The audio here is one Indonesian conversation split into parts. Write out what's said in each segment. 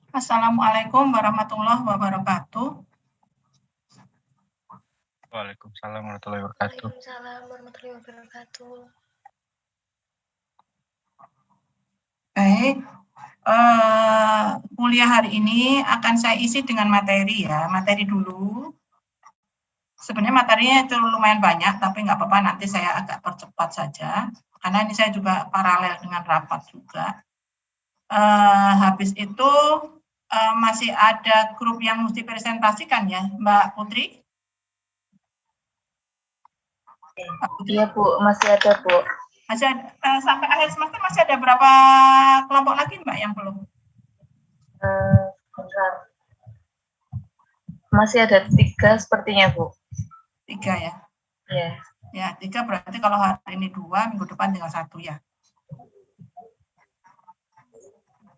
Assalamualaikum warahmatullahi wabarakatuh. Waalaikumsalam warahmatullahi wabarakatuh. Waalaikumsalam warahmatullahi wabarakatuh. Baik, kuliah hari ini akan saya isi dengan materi ya, materi dulu. Sebenarnya materinya itu lumayan banyak, tapi nggak apa-apa, nanti saya agak percepat saja, karena ini saya juga paralel dengan rapat juga. Habis itu masih ada grup yang mesti presentasikan ya, Mbak Putri? Iya Bu, masih ada Bu. Masih ada, sampai akhir semester masih ada berapa kelompok lagi Mbak yang belum? Bentar. Masih ada 3 sepertinya Bu. 3 ya? Iya. Ya, 3 berarti kalau hari ini 2, minggu depan tinggal 1 ya.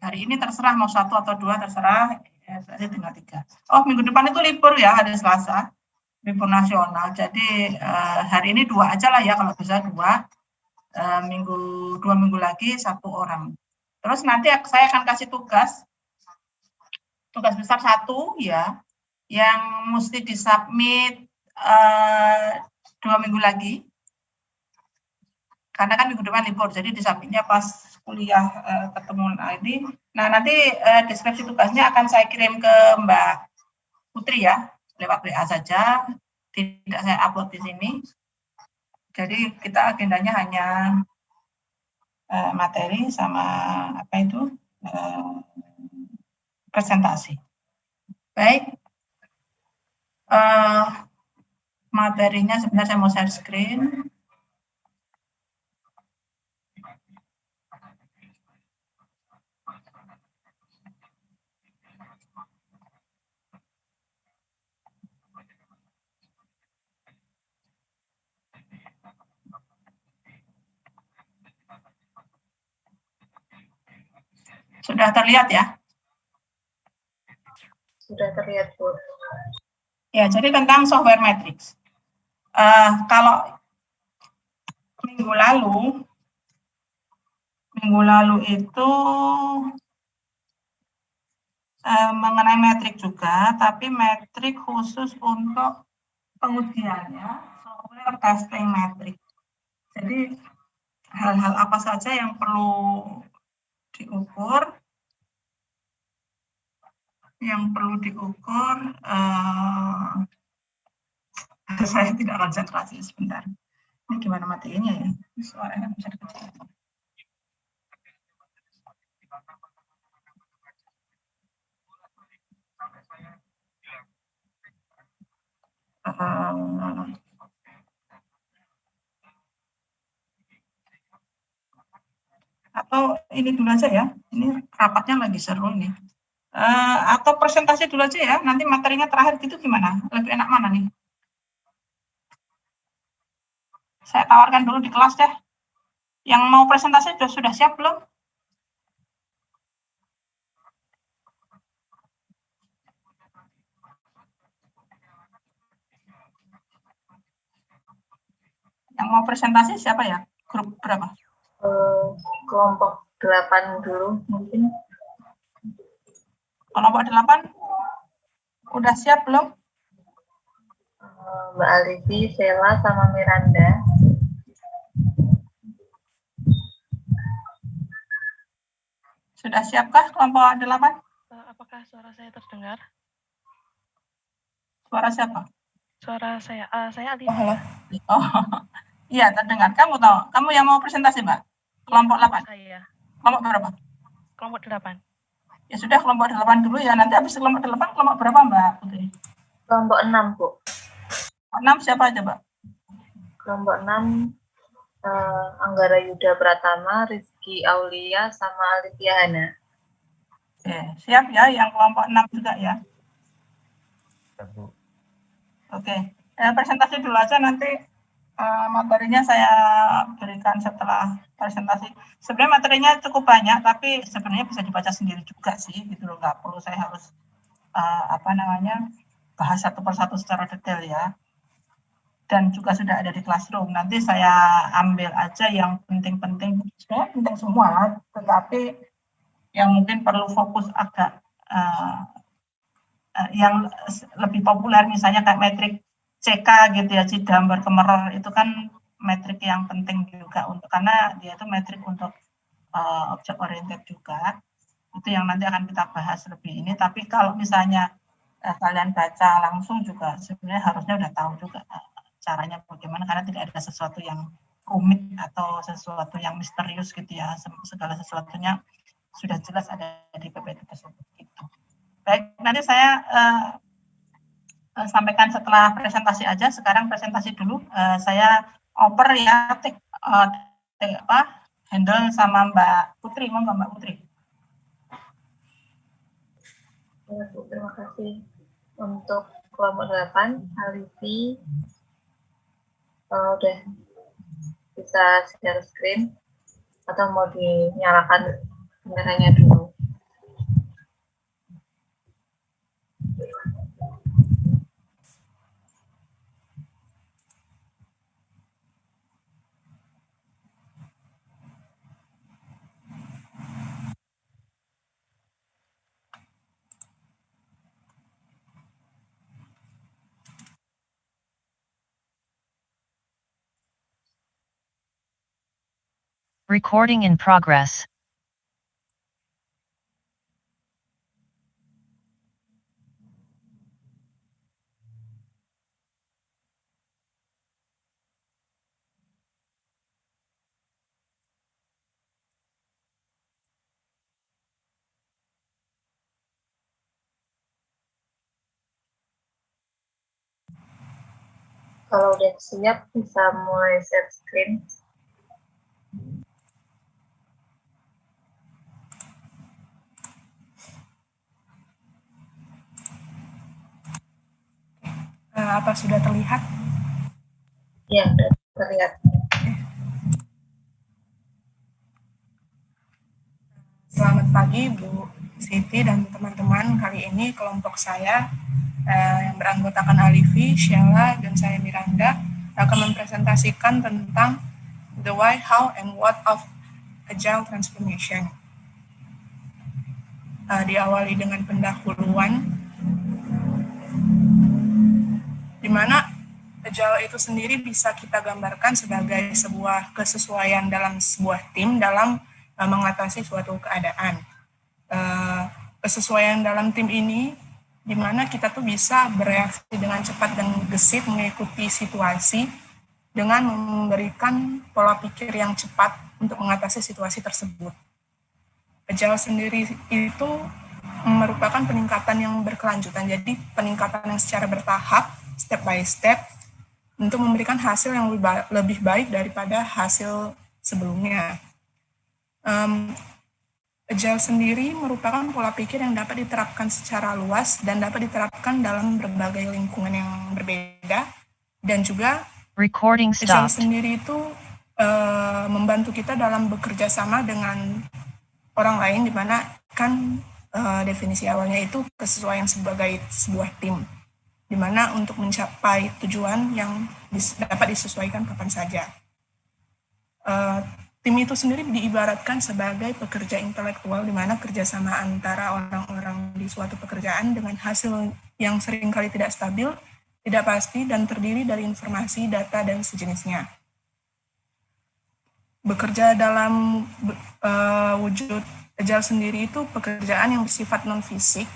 Hari ini terserah mau 1 atau 2 terserah, ya, berarti tinggal 3. Oh, minggu depan itu libur ya, hari Selasa, libur nasional. Jadi hari ini 2 aja lah ya, kalau bisa 2. 2 minggu lagi 1 orang. Terus nanti saya akan kasih tugas besar 1 ya, yang mesti disubmit 2 minggu lagi. Karena kan minggu depan libur, jadi disubmitnya pas kuliah ketemu ini. Nah, nanti deskripsi tugasnya akan saya kirim ke Mbak Putri ya, lewat WA saja, tidak saya upload di sini. Jadi kita agendanya hanya materi sama apa itu presentasi. Baik, materinya sebenarnya saya mau share screen. Sudah terlihat ya? Sudah terlihat Bu. Ya, jadi tentang software matrix. Kalau minggu lalu itu mengenai metrik juga, tapi metrik khusus untuk pengujiannya, software testing metrik. Jadi hal-hal apa saja yang perlu diukur, saya tidak konsentrasi sebentar. Ini gimana materinya ya? Suaranya bisa dikecilkan. Atau ini dulu aja ya, ini rapatnya lagi seru nih. Atau presentasi dulu aja ya, nanti materinya terakhir gitu gimana? Lebih enak mana nih? Saya tawarkan dulu di kelas deh. Yang mau presentasi sudah siap belum? Yang mau presentasi siapa ya? Grup berapa? Kelompok 8 dulu mungkin. Kelompok 8 udah siap belum? Mbak Alifi, Sheila, sama Miranda. Sudah siapkah kelompok 8? Apakah suara saya terdengar? Suara siapa? Suara saya Alifi. Oh, iya terdengar. Kamu tahu? Kamu yang mau presentasi, Mbak? Kelompok 8? Saya. Kelompok berapa? Kelompok 8. Ya sudah, kelompok 8 dulu ya. Nanti habis kelompok 8, kelompok berapa, Mbak Putri? Kelompok 6, Bu. 6 siapa aja, Mbak? Kelompok 6, Anggara Yuda Pratama, Rizky Aulia, sama Alifia Hana. Oke, siap ya, yang kelompok 6 juga ya. Oke, presentasi dulu aja, nanti materinya saya berikan setelah presentasi. Sebenarnya materinya cukup banyak, tapi sebenarnya bisa dibaca sendiri juga sih, gitu loh. Nggak perlu saya harus bahas satu persatu secara detail ya. Dan juga sudah ada di Classroom. Nanti saya ambil aja yang penting-penting, sebenarnya penting semua, tetapi yang mungkin perlu fokus agak yang lebih populer misalnya kayak metrik CK gitu ya, Cidamber Kemerer, itu kan metrik yang penting juga karena dia itu metrik untuk objek oriented juga. Itu yang nanti akan kita bahas lebih ini. Tapi kalau misalnya kalian baca langsung juga sebenarnya harusnya udah tahu juga caranya bagaimana, karena tidak ada sesuatu yang rumit atau sesuatu yang misterius gitu ya. Segala sesuatunya sudah jelas ada di PPT tersebut gitu. Baik, nanti saya sampaikan setelah presentasi aja. Sekarang presentasi dulu. Saya oper ya handle sama Mbak Putri. Monggo Mbak Putri. Ya, Bu, terima kasih. Untuk kelompok 8, Alifi udah bisa share screen atau mau dinyalakan kameranya dulu? Recording in progress. Kalau udah siap, bisa mulai share screen. Apa sudah terlihat? Ya, sudah terlihat. Selamat pagi Bu Siti dan teman-teman. Kali ini kelompok saya yang beranggotakan Alifi, Sheila, dan saya Miranda akan mempresentasikan tentang the why, how, and what of Agile Transformation. Diawali dengan pendahuluan, di mana Agile itu sendiri bisa kita gambarkan sebagai sebuah kesesuaian dalam sebuah tim dalam mengatasi suatu keadaan. Kesesuaian dalam tim ini di mana kita tuh bisa bereaksi dengan cepat dan gesit mengikuti situasi dengan memberikan pola pikir yang cepat untuk mengatasi situasi tersebut. Agile sendiri itu merupakan peningkatan yang berkelanjutan, jadi peningkatan yang secara bertahap, step by step, untuk memberikan hasil yang lebih baik daripada hasil sebelumnya. Agile sendiri merupakan pola pikir yang dapat diterapkan secara luas dan dapat diterapkan dalam berbagai lingkungan yang berbeda, dan juga Recording Agile stopped. sendiri itu membantu kita dalam bekerja sama dengan orang lain, di mana kan definisi awalnya itu kesesuaian sebagai sebuah tim, di mana untuk mencapai tujuan yang dapat disesuaikan kapan saja. Tim itu sendiri diibaratkan sebagai pekerja intelektual, di mana kerjasama antara orang-orang di suatu pekerjaan dengan hasil yang seringkali tidak stabil, tidak pasti, dan terdiri dari informasi, data, dan sejenisnya. Bekerja dalam wujud Agile sendiri itu pekerjaan yang bersifat non-fisik,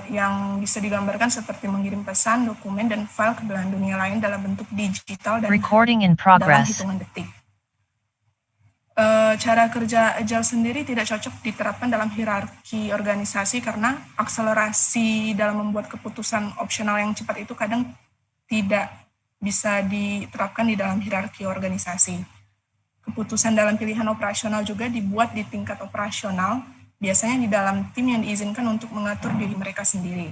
yang bisa digambarkan seperti mengirim pesan, dokumen, dan file ke belahan dunia lain dalam bentuk digital dan Recording in dalam progress. hitungan detik. Cara kerja Agile sendiri tidak cocok diterapkan dalam hierarki organisasi karena akselerasi dalam membuat keputusan opsional yang cepat itu kadang tidak bisa diterapkan di dalam hierarki organisasi. Keputusan dalam pilihan operasional juga dibuat di tingkat operasional, biasanya di dalam tim yang diizinkan untuk mengatur diri mereka sendiri.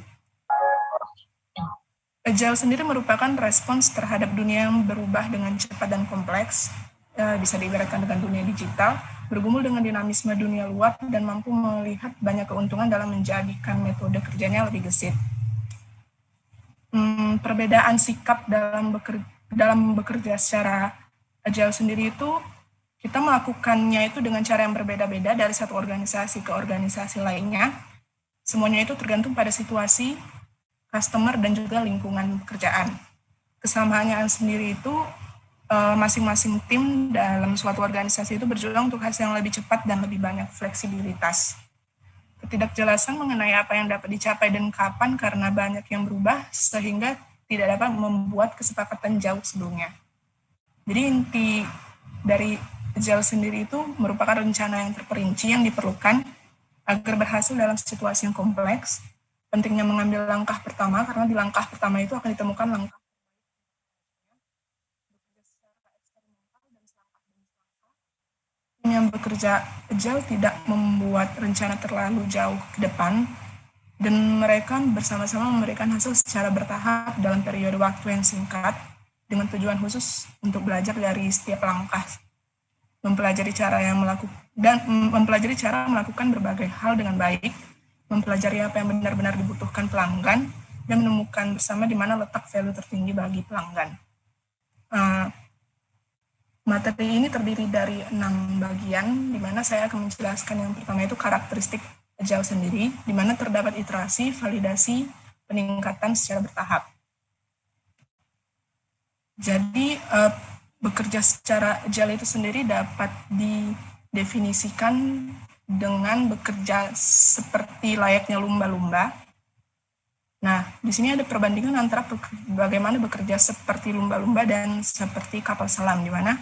Agile sendiri merupakan respons terhadap dunia yang berubah dengan cepat dan kompleks, bisa diibaratkan dengan dunia digital, bergumul dengan dinamisme dunia luar, dan mampu melihat banyak keuntungan dalam menjadikan metode kerjanya lebih gesit. Perbedaan sikap dalam bekerja secara Agile sendiri itu, kita melakukannya itu dengan cara yang berbeda-beda dari satu organisasi ke organisasi lainnya, Semuanya itu tergantung pada situasi, customer, dan juga lingkungan pekerjaan. Kesamaannya sendiri itu masing-masing tim dalam suatu organisasi itu berjuang untuk hasil yang lebih cepat dan lebih banyak fleksibilitas. Ketidakjelasan mengenai apa yang dapat dicapai dan kapan karena banyak yang berubah sehingga tidak dapat membuat kesepakatan jauh sebelumnya. Jadi inti dari Agile sendiri itu merupakan rencana yang terperinci yang diperlukan agar berhasil dalam situasi yang kompleks. Pentingnya mengambil langkah pertama karena di langkah pertama itu akan ditemukan langkah yang bekerja Agile tidak membuat rencana terlalu jauh ke depan, dan mereka bersama-sama memberikan hasil secara bertahap dalam periode waktu yang singkat, dengan tujuan khusus untuk belajar dari setiap langkah, mempelajari cara melakukan berbagai hal dengan baik, mempelajari apa yang benar-benar dibutuhkan pelanggan, dan menemukan bersama di mana letak value tertinggi bagi pelanggan. Materi ini terdiri dari 6 bagian, di mana saya akan menjelaskan yang pertama itu karakteristik Agile sendiri, di mana terdapat iterasi, validasi, peningkatan secara bertahap. Jadi, bekerja secara Agile itu sendiri dapat didefinisikan dengan bekerja seperti layaknya lumba-lumba. Nah, di sini ada perbandingan antara bagaimana bekerja seperti lumba-lumba dan seperti kapal selam, di mana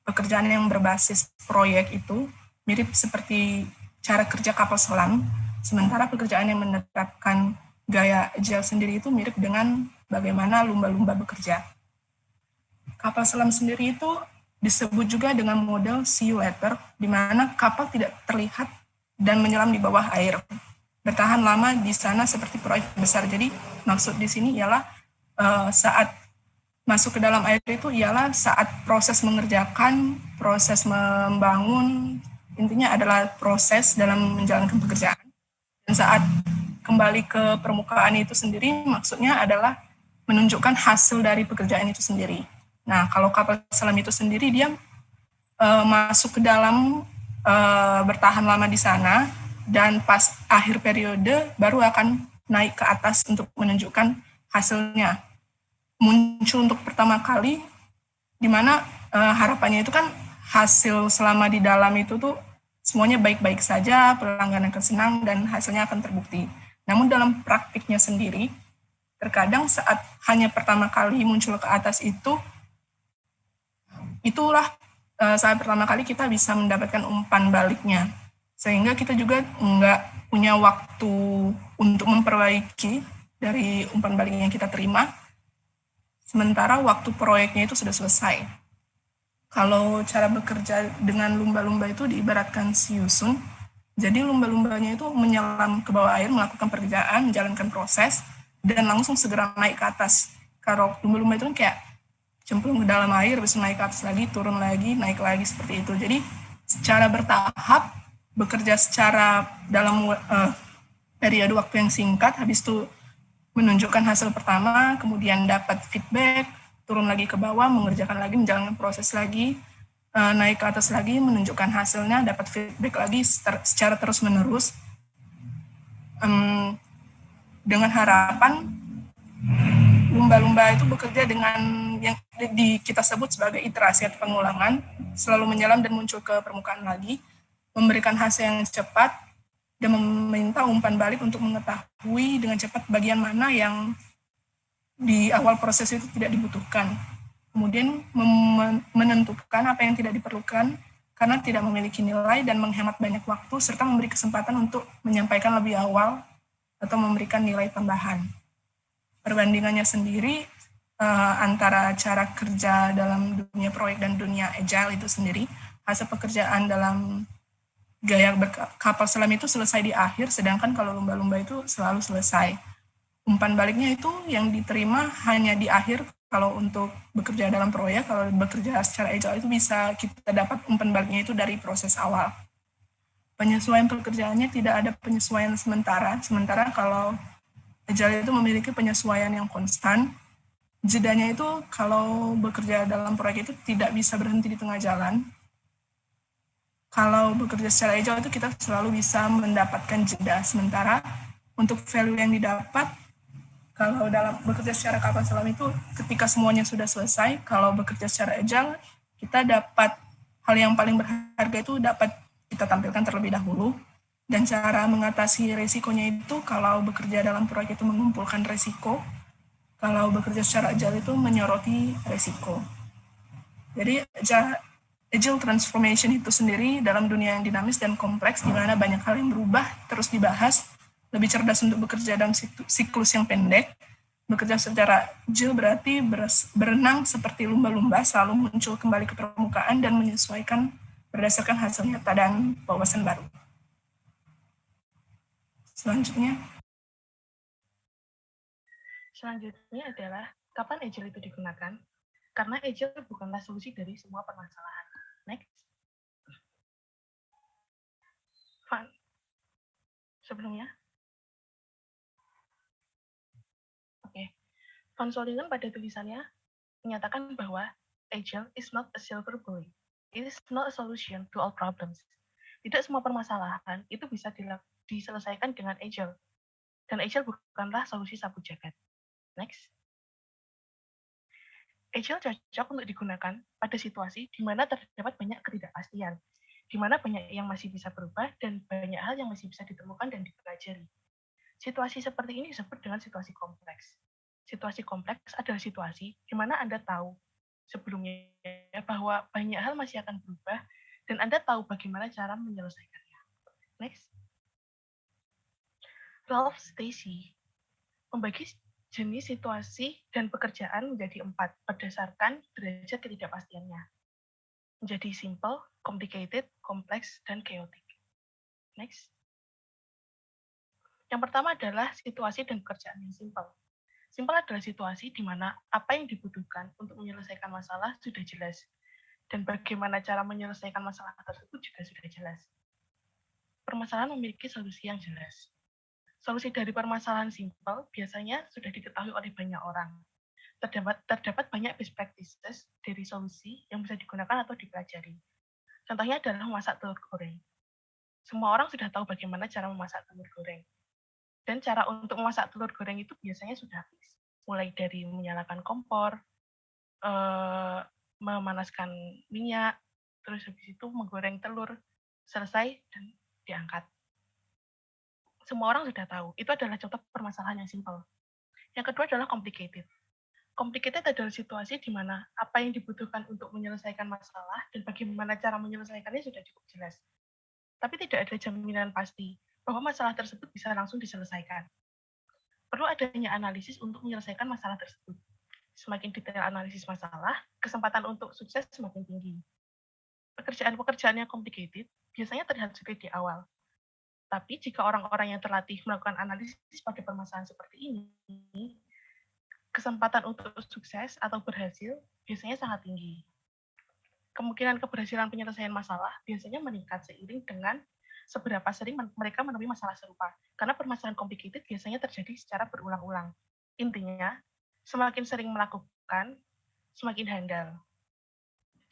pekerjaan yang berbasis proyek itu mirip seperti cara kerja kapal selam, sementara pekerjaan yang menerapkan gaya Agile sendiri itu mirip dengan bagaimana lumba-lumba bekerja. Kapal selam sendiri itu disebut juga dengan model see you later, di mana kapal tidak terlihat dan menyelam di bawah air, bertahan lama di sana seperti proyek besar. Jadi maksud di sini ialah saat masuk ke dalam air itu ialah saat proses mengerjakan, proses membangun, intinya adalah proses dalam menjalankan pekerjaan. Dan saat kembali ke permukaan itu sendiri maksudnya adalah menunjukkan hasil dari pekerjaan itu sendiri. Nah, kalau kapal selam itu sendiri dia masuk ke dalam, bertahan lama di sana, dan pas akhir periode baru akan naik ke atas untuk menunjukkan hasilnya. Muncul untuk pertama kali, di mana harapannya itu kan hasil selama di dalam itu tuh semuanya baik-baik saja, pelanggan akan senang, dan hasilnya akan terbukti. Namun dalam praktiknya sendiri, terkadang saat hanya pertama kali muncul ke atas itulah saat pertama kali kita bisa mendapatkan umpan baliknya. Sehingga kita juga nggak punya waktu untuk memperbaiki dari umpan balik yang kita terima, sementara waktu proyeknya itu sudah selesai. Kalau cara bekerja dengan lumba-lumba itu diibaratkan siusun, jadi lumba-lumbanya itu menyelam ke bawah air, melakukan pekerjaan, menjalankan proses, dan langsung segera naik ke atas. Kalau lumba-lumba itu kan kayak cemplung ke dalam air, bisa naik ke atas lagi, turun lagi, naik lagi, seperti itu. Jadi secara bertahap, bekerja secara dalam periode waktu yang singkat, habis itu menunjukkan hasil pertama, kemudian dapat feedback, turun lagi ke bawah, mengerjakan lagi, menjalankan proses lagi, naik ke atas lagi, menunjukkan hasilnya, dapat feedback lagi secara terus-menerus, dengan harapan lumba-lumba itu bekerja dengan yang kita sebut sebagai iterasi atau pengulangan, selalu menyelam dan muncul ke permukaan lagi, memberikan hasil yang cepat, dan meminta umpan balik untuk mengetahui dengan cepat bagian mana yang di awal proses itu tidak dibutuhkan. Kemudian menentukan apa yang tidak diperlukan karena tidak memiliki nilai dan menghemat banyak waktu, serta memberi kesempatan untuk menyampaikan lebih awal atau memberikan nilai tambahan. Perbandingannya sendiri antara cara kerja dalam dunia proyek dan dunia Agile itu sendiri, hasil pekerjaan dalam gaya kapal selam itu selesai di akhir, sedangkan kalau lumba-lumba itu selalu selesai. Umpan baliknya itu yang diterima hanya di akhir. Kalau untuk bekerja dalam proyek, kalau bekerja secara Agile itu bisa kita dapat umpan baliknya itu dari proses awal. Penyesuaian pekerjaannya tidak ada penyesuaian sementara kalau Agile itu memiliki penyesuaian yang konstan. Jedanya itu kalau bekerja dalam proyek itu tidak bisa berhenti di tengah jalan. Kalau bekerja secara Agile itu kita selalu bisa mendapatkan jeda, sementara Untuk value yang didapat, kalau dalam bekerja secara kapal selam itu ketika semuanya sudah selesai, kalau bekerja secara agile, kita dapat hal yang paling berharga itu dapat kita tampilkan terlebih dahulu. Dan cara mengatasi resikonya itu kalau bekerja dalam proyek itu mengumpulkan resiko, kalau bekerja secara agile itu menyoroti resiko. Jadi agile transformation itu sendiri dalam dunia yang dinamis dan kompleks di mana banyak hal yang berubah terus dibahas, lebih cerdas untuk bekerja dalam siklus yang pendek. Bekerja secara agile berarti berenang seperti lumba-lumba, selalu muncul kembali ke permukaan dan menyesuaikan berdasarkan hasil nyata dan wawasan baru. Selanjutnya adalah kapan agile itu digunakan? Karena agile bukanlah solusi dari semua permasalahan. Next. Sebelumnya. Oke. Van Solingen pada tulisannya menyatakan bahwa agile is not a silver bullet. It is not a solution to all problems. Tidak semua permasalahan itu bisa diselesaikan dengan agile. Dan agile bukanlah solusi sapu jagat. Next. Agile cocok untuk digunakan pada situasi di mana terdapat banyak ketidakpastian, di mana banyak yang masih bisa berubah dan banyak hal yang masih bisa ditemukan dan dipelajari. Situasi seperti ini disebut dengan situasi kompleks. Situasi kompleks adalah situasi di mana Anda tahu sebelumnya bahwa banyak hal masih akan berubah dan Anda tahu bagaimana cara menyelesaikannya. Next. Ralph Stacey membagi jenis situasi dan pekerjaan menjadi 4 berdasarkan derajat ketidakpastiannya. Menjadi simple, complicated, complex, dan chaotic. Next. Yang pertama adalah situasi dan pekerjaan yang simple. Simple adalah situasi di mana apa yang dibutuhkan untuk menyelesaikan masalah sudah jelas, dan bagaimana cara menyelesaikan masalah tersebut juga sudah jelas. Permasalahan memiliki solusi yang jelas. Solusi dari permasalahan simple biasanya sudah diketahui oleh banyak orang. Terdapat banyak best practices dari solusi yang bisa digunakan atau dipelajari. Contohnya adalah memasak telur goreng. Semua orang sudah tahu bagaimana cara memasak telur goreng. Dan cara untuk memasak telur goreng itu biasanya sudah fix. Mulai dari menyalakan kompor, memanaskan minyak, terus habis itu menggoreng telur, selesai dan diangkat. Semua orang sudah tahu. Itu adalah contoh permasalahan yang simple. Yang kedua adalah complicated. Complicated adalah situasi di mana apa yang dibutuhkan untuk menyelesaikan masalah dan bagaimana cara menyelesaikannya sudah cukup jelas. Tapi tidak ada jaminan pasti bahwa masalah tersebut bisa langsung diselesaikan. Perlu adanya analisis untuk menyelesaikan masalah tersebut. Semakin detail analisis masalah, kesempatan untuk sukses semakin tinggi. Pekerjaan-pekerjaan yang complicated biasanya terlihat sulit di awal. Tapi jika orang-orang yang terlatih melakukan analisis pada permasalahan seperti ini, kesempatan untuk sukses atau berhasil biasanya sangat tinggi. Kemungkinan keberhasilan penyelesaian masalah biasanya meningkat seiring dengan seberapa sering mereka menemui masalah serupa. Karena permasalahan complicated biasanya terjadi secara berulang-ulang. Intinya, semakin sering melakukan, semakin handal.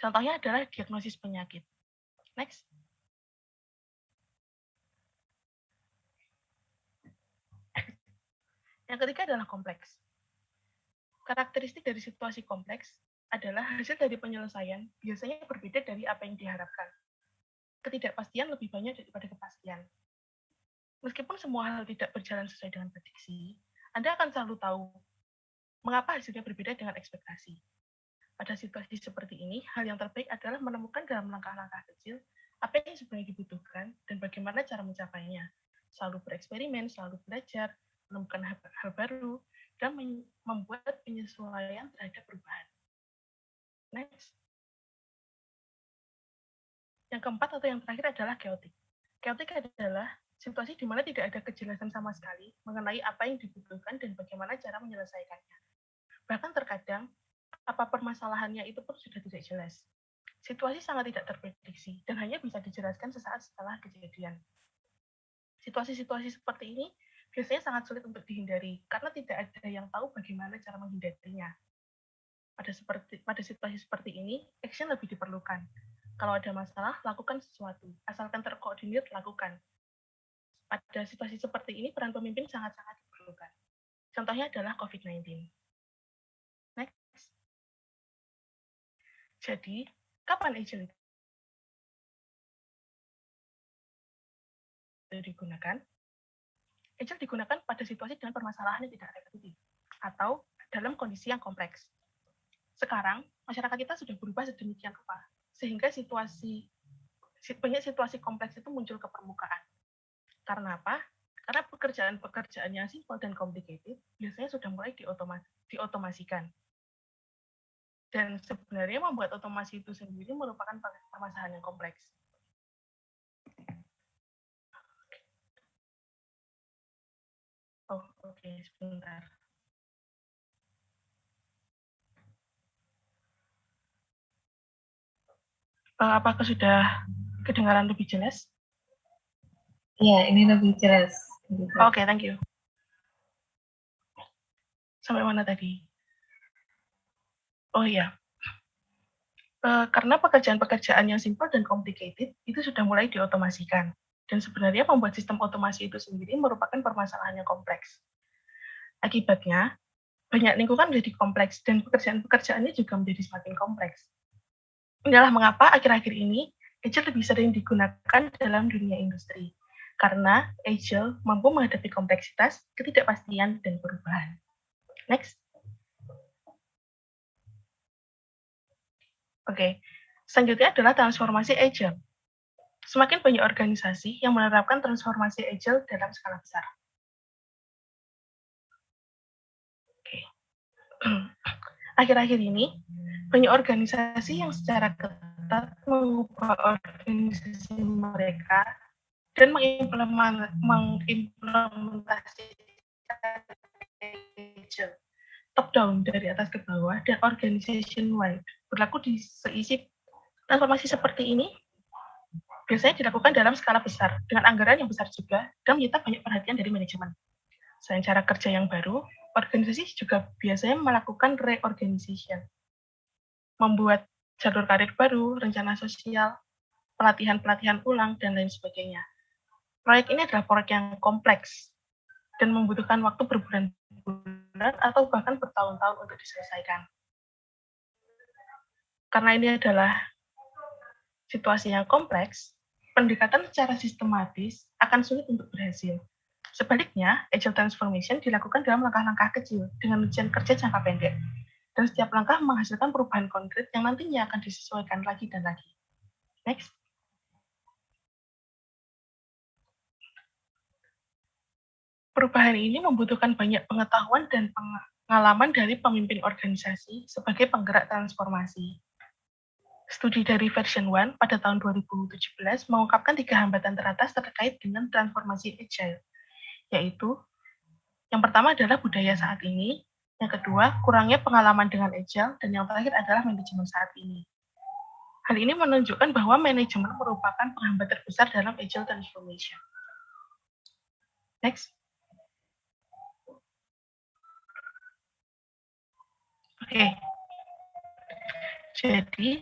Contohnya adalah diagnosis penyakit. Next. Yang ketiga adalah kompleks. Karakteristik dari situasi kompleks adalah hasil dari penyelesaian biasanya berbeda dari apa yang diharapkan. Ketidakpastian lebih banyak daripada kepastian. Meskipun semua hal tidak berjalan sesuai dengan prediksi, Anda akan selalu tahu mengapa hasilnya berbeda dengan ekspektasi. Pada situasi seperti ini, hal yang terbaik adalah menemukan dalam langkah-langkah kecil apa yang sebenarnya dibutuhkan dan bagaimana cara mencapainya. Selalu bereksperimen, selalu belajar, menemukan hal baru, dan membuat penyesuaian terhadap perubahan. Next. Yang keempat atau yang terakhir adalah chaotic. Chaotic adalah situasi di mana tidak ada kejelasan sama sekali mengenai apa yang dibutuhkan dan bagaimana cara menyelesaikannya. Bahkan terkadang, apa permasalahannya itu pun sudah tidak jelas. Situasi sangat tidak terprediksi dan hanya bisa dijelaskan sesaat setelah kejadian. Situasi-situasi seperti ini biasanya sangat sulit untuk dihindari karena tidak ada yang tahu bagaimana cara menghindarinya. Pada situasi seperti ini, action lebih diperlukan. Kalau ada masalah, lakukan sesuatu. Asalkan terkoordinir, lakukan. pada situasi seperti ini peran pemimpin sangat-sangat diperlukan. Contohnya adalah COVID-19. Next. Jadi, kapan agile itu digunakan? Agile digunakan pada situasi dengan permasalahan yang tidak repetitif atau dalam kondisi yang kompleks. Sekarang, masyarakat kita sudah berubah sedemikian rupa, sehingga banyak situasi kompleks itu muncul ke permukaan. Karena apa? Karena pekerjaan-pekerjaan yang simple dan complicated biasanya sudah mulai diotomasikan. Dan sebenarnya membuat otomasi itu sendiri merupakan permasalahan yang kompleks. Oh, oke, sebentar. Apakah sudah kedengaran lebih jelas? Iya, ini lebih jelas. Oke, thank you. Sampai mana tadi? Oh iya. Karena pekerjaan-pekerjaan yang simple dan complicated itu sudah mulai diotomasikan. Dan sebenarnya membuat sistem otomasi itu sendiri merupakan permasalahan yang kompleks. Akibatnya, banyak lingkungan menjadi kompleks dan pekerjaan-pekerjaannya juga menjadi semakin kompleks. Inilah mengapa akhir-akhir ini Agile lebih sering digunakan dalam dunia industri. Karena Agile mampu menghadapi kompleksitas, ketidakpastian, dan perubahan. Next. Oke, selanjutnya adalah transformasi Agile. Semakin banyak organisasi yang menerapkan transformasi Agile dalam skala besar. Oke. Akhir-akhir ini, banyak organisasi yang secara ketat mengubah organisasi mereka dan mengimplementasikan Agile top down dari atas ke bawah dan organization wide berlaku di seisi. Transformasi seperti ini biasanya dilakukan dalam skala besar dengan anggaran yang besar juga dan menyita banyak perhatian dari manajemen. Selain cara kerja yang baru, organisasi juga biasanya melakukan reorganization, membuat jalur karir baru, rencana sosial, pelatihan-pelatihan ulang, dan lain sebagainya. Proyek ini adalah proyek yang kompleks dan membutuhkan waktu berbulan-bulan atau bahkan bertahun-tahun untuk diselesaikan. Karena ini adalah situasi yang kompleks, pendekatan secara sistematis akan sulit untuk berhasil. Sebaliknya, Agile Transformation dilakukan dalam langkah-langkah kecil dengan rincian kerja jangka pendek, dan setiap langkah menghasilkan perubahan konkret yang nantinya akan disesuaikan lagi dan lagi. Next. Perubahan ini membutuhkan banyak pengetahuan dan pengalaman dari pemimpin organisasi sebagai penggerak transformasi. Studi dari version 1 pada tahun 2017 mengungkapkan 3 hambatan teratas terkait dengan transformasi Agile, yaitu yang pertama adalah budaya saat ini, yang kedua kurangnya pengalaman dengan Agile, dan yang terakhir adalah manajemen saat ini. Hal ini menunjukkan bahwa manajemen merupakan penghambat terbesar dalam Agile Transformation. Next. Oke. Jadi,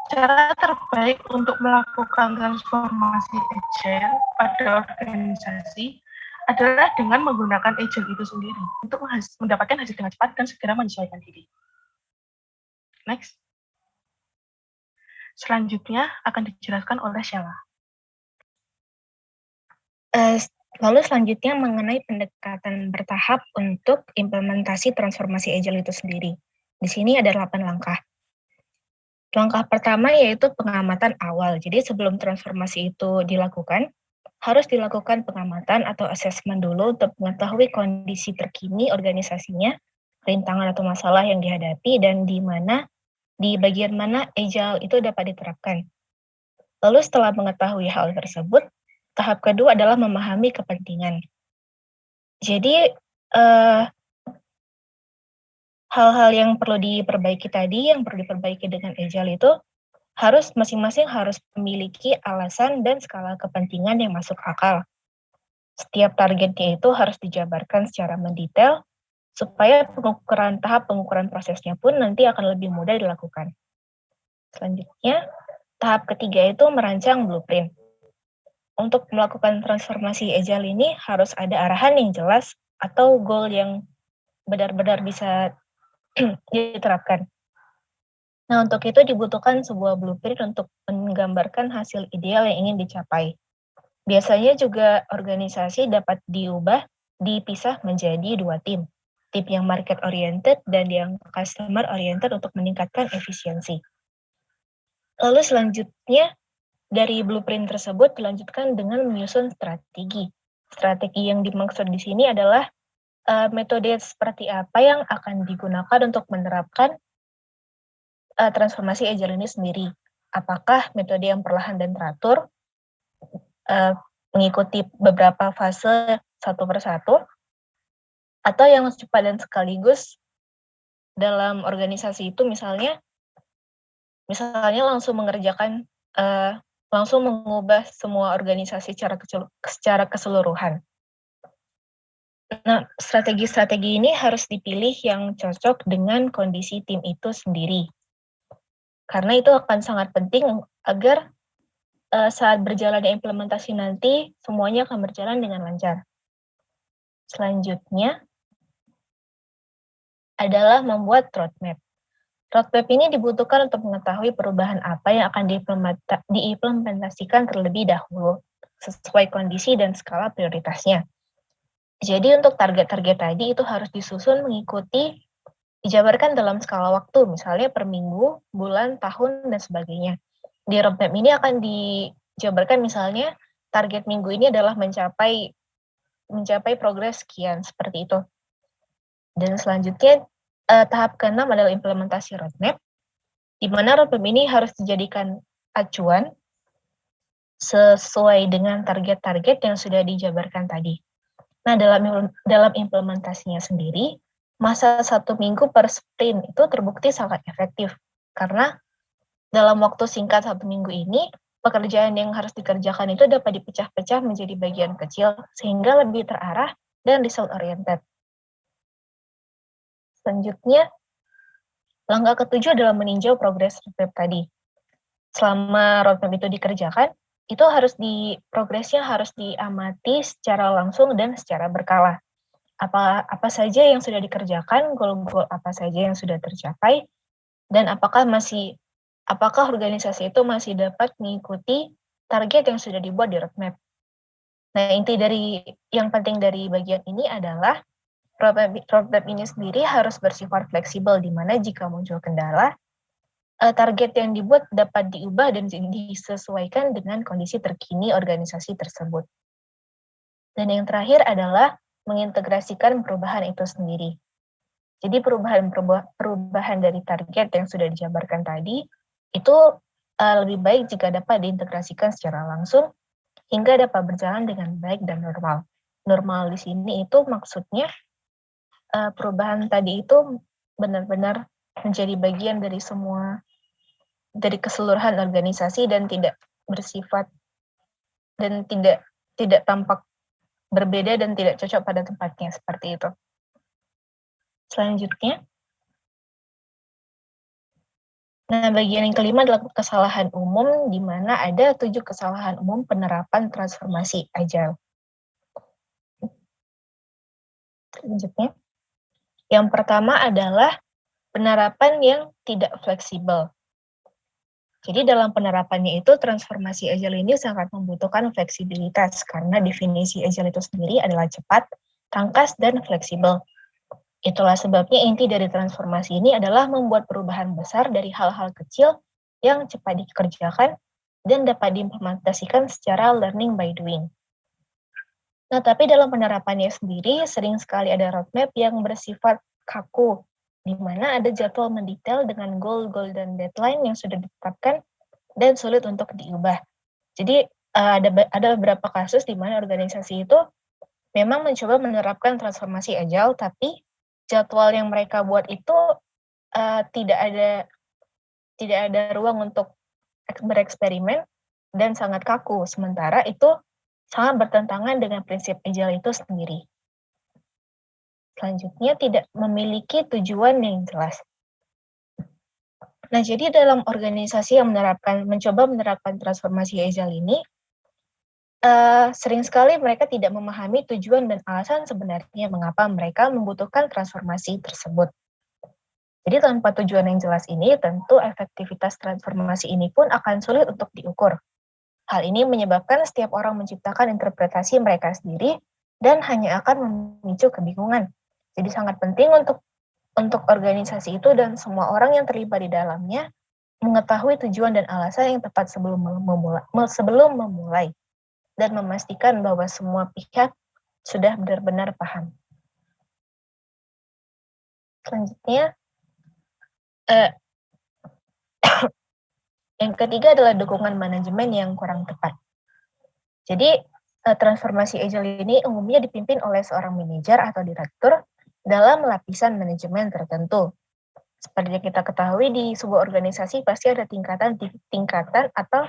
cara terbaik untuk melakukan transformasi Agile pada organisasi adalah dengan menggunakan Agile itu sendiri untuk mendapatkan hasil dengan cepat dan segera menyesuaikan diri. Next. Selanjutnya akan dijelaskan oleh Sheila. Lalu selanjutnya mengenai pendekatan bertahap untuk implementasi transformasi Agile itu sendiri. Di sini ada 8 langkah. Langkah pertama yaitu pengamatan awal. Jadi sebelum transformasi itu dilakukan, harus dilakukan pengamatan atau assessment dulu untuk mengetahui kondisi terkini organisasinya, rintangan atau masalah yang dihadapi, dan di bagian mana Agile itu dapat diterapkan. Lalu setelah mengetahui hal tersebut, tahap kedua adalah memahami kepentingan. Jadi, hal-hal yang perlu diperbaiki tadi, yang perlu diperbaiki dengan Agile itu, masing-masing harus memiliki alasan dan skala kepentingan yang masuk akal. Setiap targetnya itu harus dijabarkan secara mendetail, supaya tahap pengukuran prosesnya pun nanti akan lebih mudah dilakukan. Selanjutnya, tahap ketiga itu merancang blueprint. untuk melakukan transformasi agile ini harus ada arahan yang jelas atau goal yang benar-benar bisa diterapkan. Nah, untuk itu dibutuhkan sebuah blueprint untuk menggambarkan hasil ideal yang ingin dicapai. Biasanya juga organisasi dapat dipisah menjadi 2 tim. Tim yang market oriented dan yang customer oriented untuk meningkatkan efisiensi. Lalu selanjutnya, dari blueprint tersebut dilanjutkan dengan menyusun strategi. Strategi yang dimaksud di sini adalah metode seperti apa yang akan digunakan untuk menerapkan transformasi agile ini sendiri. Apakah metode yang perlahan dan teratur, mengikuti beberapa fase satu persatu, atau yang cepat dan sekaligus dalam organisasi itu misalnya langsung mengerjakan, langsung mengubah semua organisasi secara keseluruhan. Nah, strategi-strategi ini harus dipilih yang cocok dengan kondisi tim itu sendiri. Karena itu akan sangat penting agar saat berjalannya implementasi nanti, semuanya akan berjalan dengan lancar. Selanjutnya adalah membuat roadmap. Roadmap ini dibutuhkan untuk mengetahui perubahan apa yang akan diimplementasikan terlebih dahulu, sesuai kondisi dan skala prioritasnya. Jadi untuk target-target tadi itu harus disusun mengikuti, dijabarkan dalam skala waktu, misalnya per minggu, bulan, tahun, dan sebagainya. Di roadmap ini akan dijabarkan misalnya target minggu ini adalah mencapai progres sekian, seperti itu. Dan selanjutnya, tahap ke-6 adalah implementasi roadmap, di mana roadmap ini harus dijadikan acuan sesuai dengan target-target yang sudah dijabarkan tadi. Nah, dalam implementasinya sendiri, masa 1 minggu per sprint itu terbukti sangat efektif. Karena dalam waktu singkat 1 minggu ini, pekerjaan yang harus dikerjakan itu dapat dipecah-pecah menjadi bagian kecil, sehingga lebih terarah dan result-oriented. Selanjutnya, langkah ke-7 adalah meninjau progres roadmap tadi. Selama roadmap itu dikerjakan, itu progresnya harus diamati secara langsung dan secara berkala. Apa saja yang sudah dikerjakan, goal-goal apa saja yang sudah tercapai, dan apakah organisasi itu masih dapat mengikuti target yang sudah dibuat di roadmap. Nah, yang penting dari bagian ini adalah roadmap ini sendiri harus bersifat fleksibel, di mana jika muncul kendala, target yang dibuat dapat diubah dan disesuaikan dengan kondisi terkini organisasi tersebut. Dan yang terakhir adalah mengintegrasikan perubahan itu sendiri. Jadi perubahan dari target yang sudah dijabarkan tadi, itu lebih baik jika dapat diintegrasikan secara langsung, hingga dapat berjalan dengan baik dan normal. Normal di sini itu maksudnya perubahan tadi itu benar-benar menjadi bagian dari keseluruhan organisasi dan tidak bersifat dan tidak tampak berbeda dan tidak cocok pada tempatnya, seperti itu. Selanjutnya, nah bagian yang kelima adalah kesalahan umum, di mana ada 7 kesalahan umum penerapan transformasi agile. Selanjutnya, yang pertama adalah penerapan yang tidak fleksibel. Jadi dalam penerapannya itu, transformasi agile ini sangat membutuhkan fleksibilitas, karena definisi agile itu sendiri adalah cepat, tangkas, dan fleksibel. Itulah sebabnya inti dari transformasi ini adalah membuat perubahan besar dari hal-hal kecil yang cepat dikerjakan dan dapat diimplementasikan secara learning by doing. Nah, tapi dalam penerapannya sendiri, sering sekali ada roadmap yang bersifat kaku, di mana ada jadwal mendetail dengan goal-goal dan deadline yang sudah ditetapkan dan sulit untuk diubah. Jadi ada beberapa kasus di mana organisasi itu memang mencoba menerapkan transformasi agile, tapi jadwal yang mereka buat itu tidak ada ruang untuk bereksperimen dan sangat kaku. Sementara itu sangat bertentangan dengan prinsip agile itu sendiri. Selanjutnya, tidak memiliki tujuan yang jelas. Nah, jadi dalam organisasi yang mencoba menerapkan transformasi agile ini, sering sekali mereka tidak memahami tujuan dan alasan sebenarnya mengapa mereka membutuhkan transformasi tersebut. Jadi tanpa tujuan yang jelas ini, tentu efektivitas transformasi ini pun akan sulit untuk diukur. Hal ini menyebabkan setiap orang menciptakan interpretasi mereka sendiri dan hanya akan memicu kebingungan. Jadi sangat penting untuk organisasi itu dan semua orang yang terlibat di dalamnya mengetahui tujuan dan alasan yang tepat sebelum memulai dan memastikan bahwa semua pihak sudah benar-benar paham. Selanjutnya, yang ketiga adalah dukungan manajemen yang kurang tepat. Jadi, transformasi agile ini umumnya dipimpin oleh seorang manajer atau direktur dalam lapisan manajemen tertentu. Seperti yang kita ketahui, di sebuah organisasi pasti ada tingkatan atau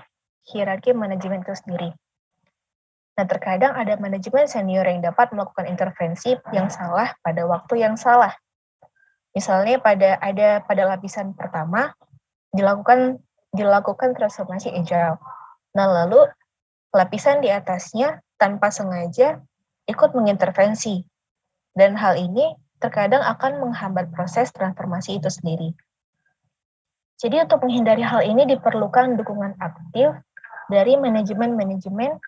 hierarki manajemen itu sendiri. Nah, terkadang ada manajemen senior yang dapat melakukan intervensi yang salah pada waktu yang salah. Misalnya pada lapisan pertama dilakukan transformasi agile. Nah, lalu lapisan di atasnya tanpa sengaja ikut mengintervensi. Dan hal ini terkadang akan menghambat proses transformasi itu sendiri. Jadi untuk menghindari hal ini diperlukan dukungan aktif dari manajemen-manajemen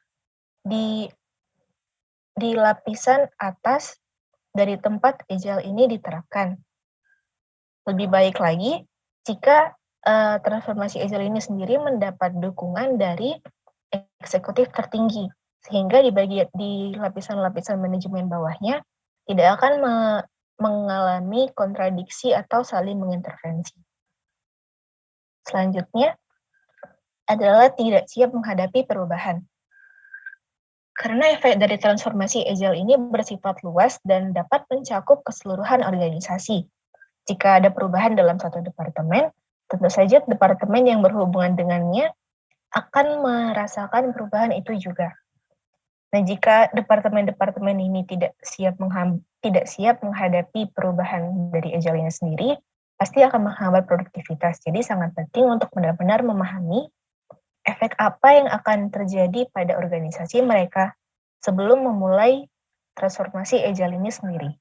di lapisan atas dari tempat agile ini diterapkan. Lebih baik lagi jika transformasi agile ini sendiri mendapat dukungan dari eksekutif tertinggi, sehingga di lapisan-lapisan manajemen bawahnya tidak akan mengalami kontradiksi atau saling mengintervensi. Selanjutnya adalah tidak siap menghadapi perubahan. Karena efek dari transformasi agile ini bersifat luas dan dapat mencakup keseluruhan organisasi. Jika ada perubahan dalam satu departemen, tentu saja departemen yang berhubungan dengannya akan merasakan perubahan itu juga. Nah, jika departemen-departemen ini tidak siap menghadapi perubahan dari agile-nya sendiri, pasti akan menghambat produktivitas. Jadi sangat penting untuk benar-benar memahami efek apa yang akan terjadi pada organisasi mereka sebelum memulai transformasi agile ini sendiri.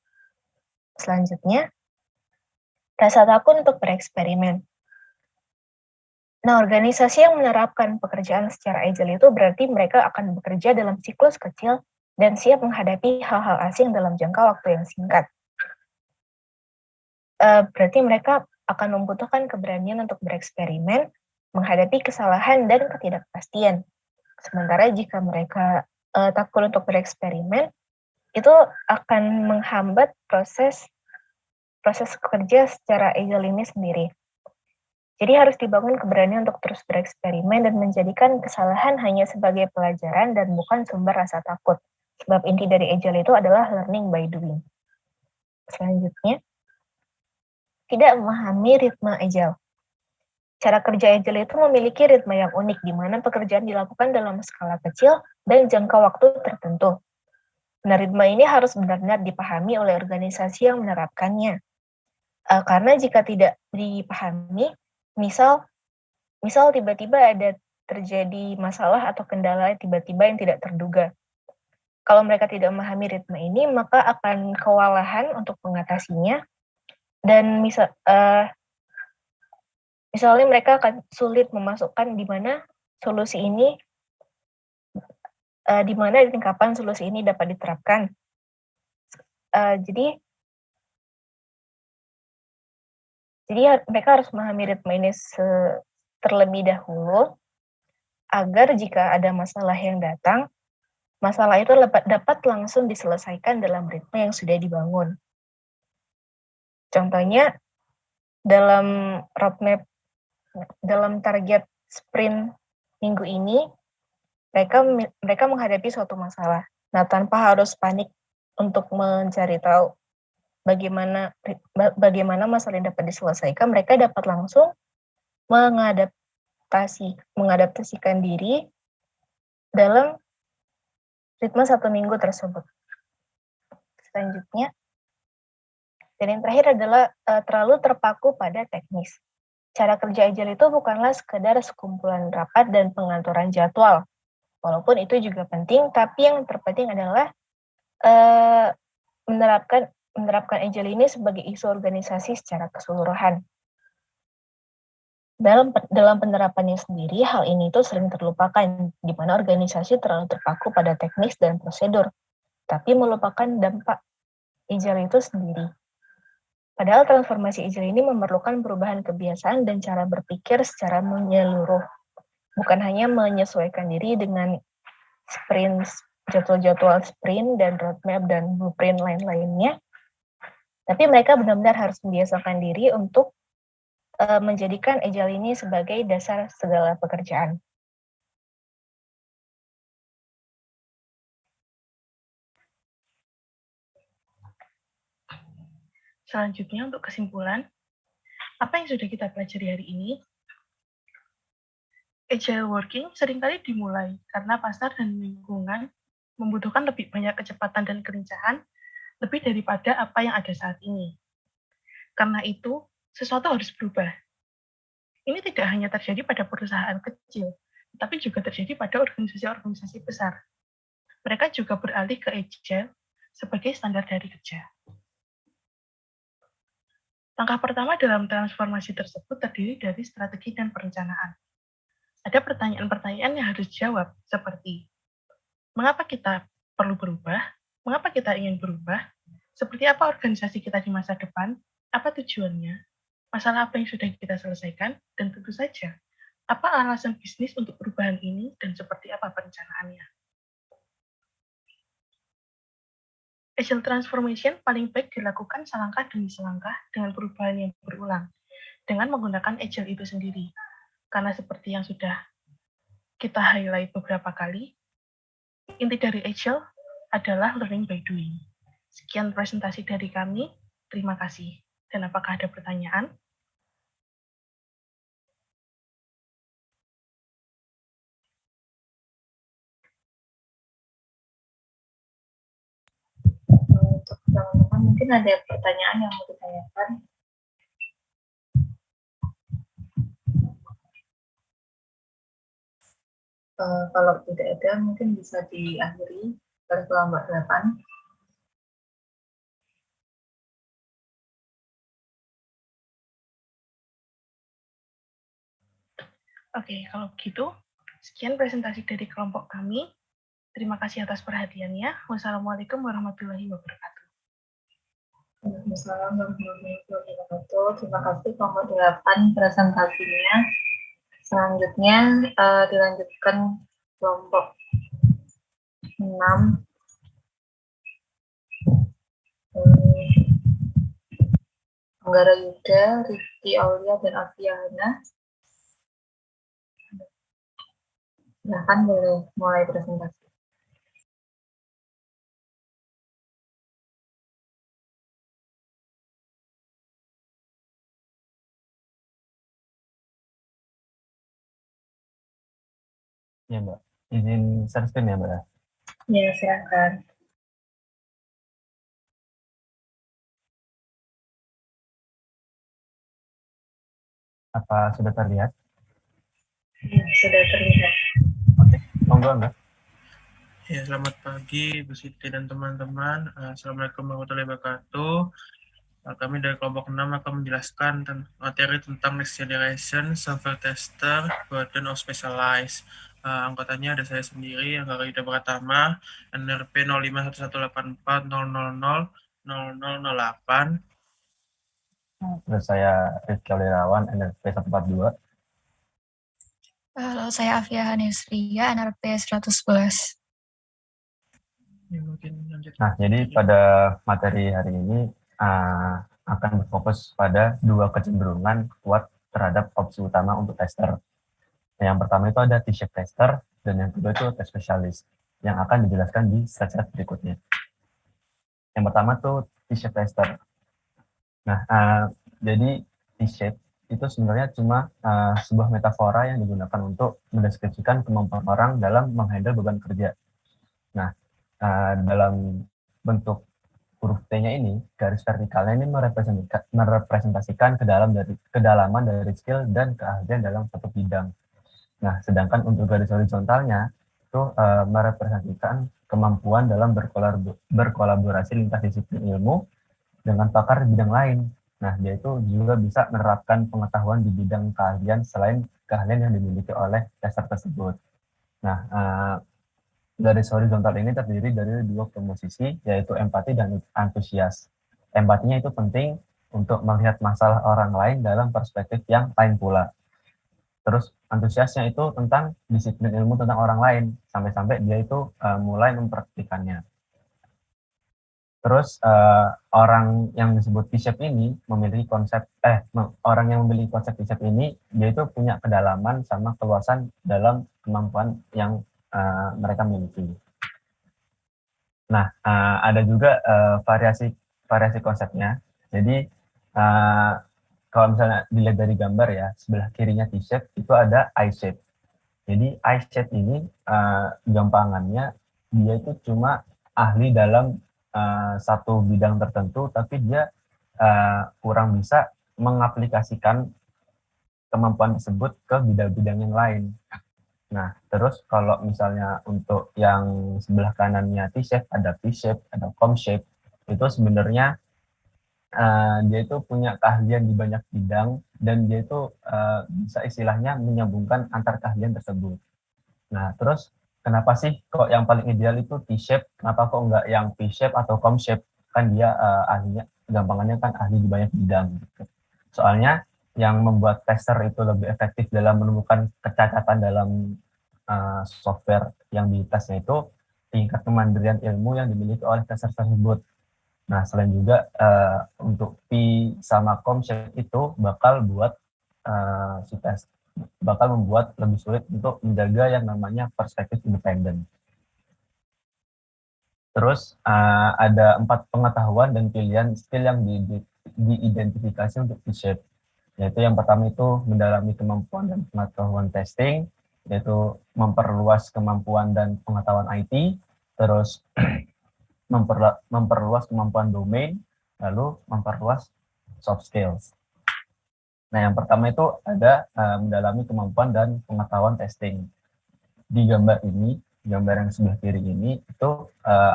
Selanjutnya, rasa takut untuk bereksperimen. Nah, organisasi yang menerapkan pekerjaan secara agile itu berarti mereka akan bekerja dalam siklus kecil dan siap menghadapi hal-hal asing dalam jangka waktu yang singkat. Berarti mereka akan membutuhkan keberanian untuk bereksperimen, menghadapi kesalahan dan ketidakpastian. Sementara jika mereka takut untuk bereksperimen, itu akan menghambat proses kerja secara agile ini sendiri. Jadi harus dibangun keberanian untuk terus bereksperimen dan menjadikan kesalahan hanya sebagai pelajaran dan bukan sumber rasa takut. Sebab inti dari agile itu adalah learning by doing. Selanjutnya, tidak memahami ritme agile. Cara kerja agile itu memiliki ritme yang unik, di mana pekerjaan dilakukan dalam skala kecil dan jangka waktu tertentu. Nah, ritme ini harus benar-benar dipahami oleh organisasi yang menerapkannya. Karena jika tidak dipahami, misal tiba-tiba ada terjadi masalah atau kendala tiba-tiba yang tidak terduga. Kalau mereka tidak memahami ritme ini, maka akan kewalahan untuk mengatasinya, dan misalnya mereka akan sulit memasukkan di mana solusi ini, di mana dan kapan solusi ini dapat diterapkan. Jadi mereka harus memahami ritme ini terlebih dahulu, agar jika ada masalah yang datang, masalah itu dapat langsung diselesaikan dalam ritme yang sudah dibangun. Contohnya, dalam roadmap, dalam target sprint minggu ini, mereka menghadapi suatu masalah. Nah, tanpa harus panik untuk mencari tahu bagaimana masalah yang dapat diselesaikan, mereka dapat langsung mengadaptasikan diri dalam ritme 1 minggu tersebut. Selanjutnya, dan yang terakhir adalah terlalu terpaku pada teknis. Cara kerja agile itu bukanlah sekedar sekumpulan rapat dan pengaturan jadwal. Walaupun itu juga penting, tapi yang terpenting adalah menerapkan Agile ini sebagai isu organisasi secara keseluruhan. Dalam penerapannya sendiri, hal ini tuh sering terlupakan, di mana organisasi terlalu terpaku pada teknis dan prosedur, tapi melupakan dampak Agile itu sendiri. Padahal transformasi Agile ini memerlukan perubahan kebiasaan dan cara berpikir secara menyeluruh, bukan hanya menyesuaikan diri dengan sprint, jadwal sprint dan roadmap dan blueprint lain-lainnya, tapi mereka benar-benar harus membiasakan diri untuk menjadikan Agile ini sebagai dasar segala pekerjaan. Selanjutnya untuk kesimpulan, apa yang sudah kita pelajari hari ini? Agile working seringkali dimulai karena pasar dan lingkungan membutuhkan lebih banyak kecepatan dan kelincahan lebih daripada apa yang ada saat ini. Karena itu, sesuatu harus berubah. Ini tidak hanya terjadi pada perusahaan kecil, tapi juga terjadi pada organisasi-organisasi besar. Mereka juga beralih ke Agile sebagai standar dari kerja. Langkah pertama dalam transformasi tersebut terdiri dari strategi dan perencanaan. Ada pertanyaan-pertanyaan yang harus dijawab, seperti mengapa kita perlu berubah, mengapa kita ingin berubah, seperti apa organisasi kita di masa depan, apa tujuannya, masalah apa yang sudah kita selesaikan, dan tentu saja, apa alasan bisnis untuk perubahan ini, dan seperti apa perencanaannya. Agile transformation paling baik dilakukan selangkah demi selangkah dengan perubahan yang berulang, dengan menggunakan Agile itu sendiri. Karena seperti yang sudah kita highlight beberapa kali, inti dari Agile adalah learning by doing. Sekian presentasi dari kami, terima kasih. Dan apakah ada pertanyaan? Untuk teman-teman mungkin ada pertanyaan yang mau ditanyakan. Kalau tidak ada mungkin bisa diakhiri oleh kelompok 8. Oke, kalau begitu, sekian presentasi dari kelompok kami. Terima kasih atas perhatiannya. Wassalamualaikum warahmatullahi wabarakatuh. Waalaikumsalam warahmatullahi wabarakatuh. Terima kasih kelompok 8 presentasinya. Selanjutnya dilanjutkan kelompok 6. Anggara Yuda, Rifki Aulia, dan Afiana. Silahkan boleh mulai presentasi. Ya Mbak, izin share screen ya Mbak. Ya, silakan. Apa sudah terlihat? Ya, sudah terlihat. Oke, monggo Mbak. Ya, selamat pagi Bu Siti dan teman-teman. Assalamualaikum warahmatullahi wabarakatuh. Kami dari kelompok 6 akan menjelaskan materi tentang Next Generation Software Tester Burden of Specialized. Anggotanya ada saya sendiri, Anggara Yuda Pratama, NRP 051184000008. Terus saya Rifki Aulirawan, NRP 142. Halo, saya Afia Hanisria, NRP 111. Ya, mungkin lanjut. Nah, jadi pada materi hari ini akan berfokus pada dua kecenderungan kuat terhadap opsi utama untuk tester. Yang pertama itu ada T-shape tester, dan yang kedua itu test spesialis, yang akan dijelaskan di slide berikutnya. Yang pertama tuh T-shape tester. Nah, jadi T-shape itu sebenarnya cuma sebuah metafora yang digunakan untuk mendeskripsikan kemampuan orang dalam menghandle beban kerja. Nah, dalam bentuk huruf T-nya ini, garis vertikalnya ini merepresentasikan kedalaman dari skill dan keahlian dalam satu bidang. Nah, sedangkan untuk garis horizontalnya, itu merepresentasikan kemampuan dalam berkolaborasi lintas disiplin ilmu dengan pakar di bidang lain. Nah, dia itu juga bisa menerapkan pengetahuan di bidang keahlian selain keahlian yang dimiliki oleh tester tersebut. Nah, garis horizontal ini terdiri dari dua komposisi, yaitu empati dan antusias. Empatinya itu penting untuk melihat masalah orang lain dalam perspektif yang lain pula. Terus antusiasnya itu tentang disiplin ilmu tentang orang lain, sampai-sampai dia itu mulai mempraktikannya. Terus orang yang disebut T-shape ini memiliki konsep, orang yang memiliki konsep T-shape ini, dia itu punya kedalaman sama keluasan dalam kemampuan yang mereka miliki. Nah, ada juga variasi konsepnya. Jadi kalau misalnya dilihat dari gambar ya, sebelah kirinya T-shape itu ada I-shape. Jadi I-shape ini gampangannya dia itu cuma ahli dalam satu bidang tertentu, tapi dia kurang bisa mengaplikasikan kemampuan tersebut ke bidang-bidang yang lain. Nah, terus kalau misalnya untuk yang sebelah kanannya T-shape, ada P-shape, ada Com-shape, itu sebenarnya dia itu punya keahlian di banyak bidang, dan dia itu bisa istilahnya menyambungkan antar keahlian tersebut. Nah, terus kenapa sih kok yang paling ideal itu T-shape, kenapa kok enggak yang P-shape atau Com-shape? Kan dia ahlinya, gampangannya kan ahli di banyak bidang. Gitu. Soalnya yang membuat tester itu lebih efektif dalam menemukan kecacatan dalam software yang ditesnya itu tingkat kemandirian ilmu yang dimiliki oleh tester tersebut. Nah, selain juga untuk P sama Com-shape itu bakal buat si tes bakal membuat lebih sulit untuk menjaga yang namanya perspektif independen. Terus ada 4 pengetahuan dan pilihan skill yang diidentifikasi untuk T-shape. Yaitu yang pertama itu mendalami kemampuan dan pengetahuan testing, yaitu memperluas kemampuan dan pengetahuan IT, terus memperluas kemampuan domain, lalu memperluas soft skills. Nah, yang pertama itu ada mendalami kemampuan dan pengetahuan testing. Di gambar ini, gambar yang sebelah kiri ini, itu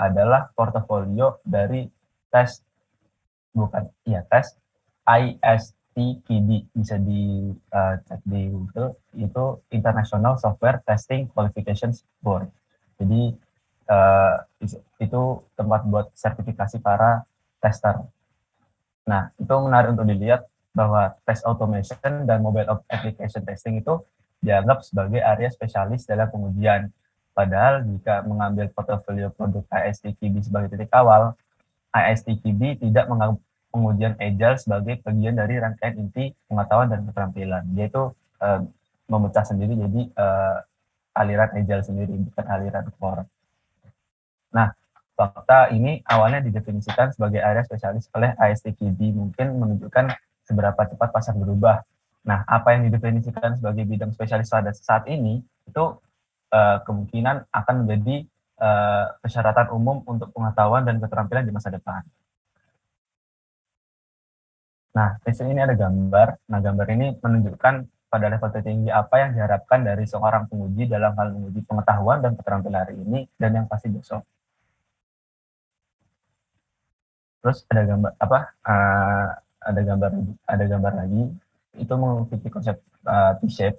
adalah portofolio dari tes ISTQB, bisa dicek di Google, itu International Software Testing Qualifications Board. Jadi itu tempat buat sertifikasi para tester. Nah, itu menarik untuk dilihat bahwa test automation dan mobile application testing itu dianggap sebagai area spesialis dalam pengujian. Padahal jika mengambil portofolio produk ISTQB sebagai titik awal, ISTQB tidak menganggap pengujian Agile sebagai bagian dari rangkaian inti pengetahuan dan keterampilan. Dia itu memecah sendiri jadi aliran Agile sendiri, bukan aliran core. Nah, fakta ini awalnya didefinisikan sebagai area spesialis oleh ISTQB, mungkin menunjukkan seberapa cepat pasar berubah. Nah, apa yang didefinisikan sebagai bidang spesialis pada saat ini, itu kemungkinan akan menjadi persyaratan umum untuk pengetahuan dan keterampilan di masa depan. Nah, di sini ada gambar. Nah, gambar ini menunjukkan pada level tertinggi apa yang diharapkan dari seorang penguji dalam hal menguji pengetahuan dan keterampilan hari ini dan yang pasti besok. Terus ada gambar ada gambar lagi, itu mengikuti konsep T-shape.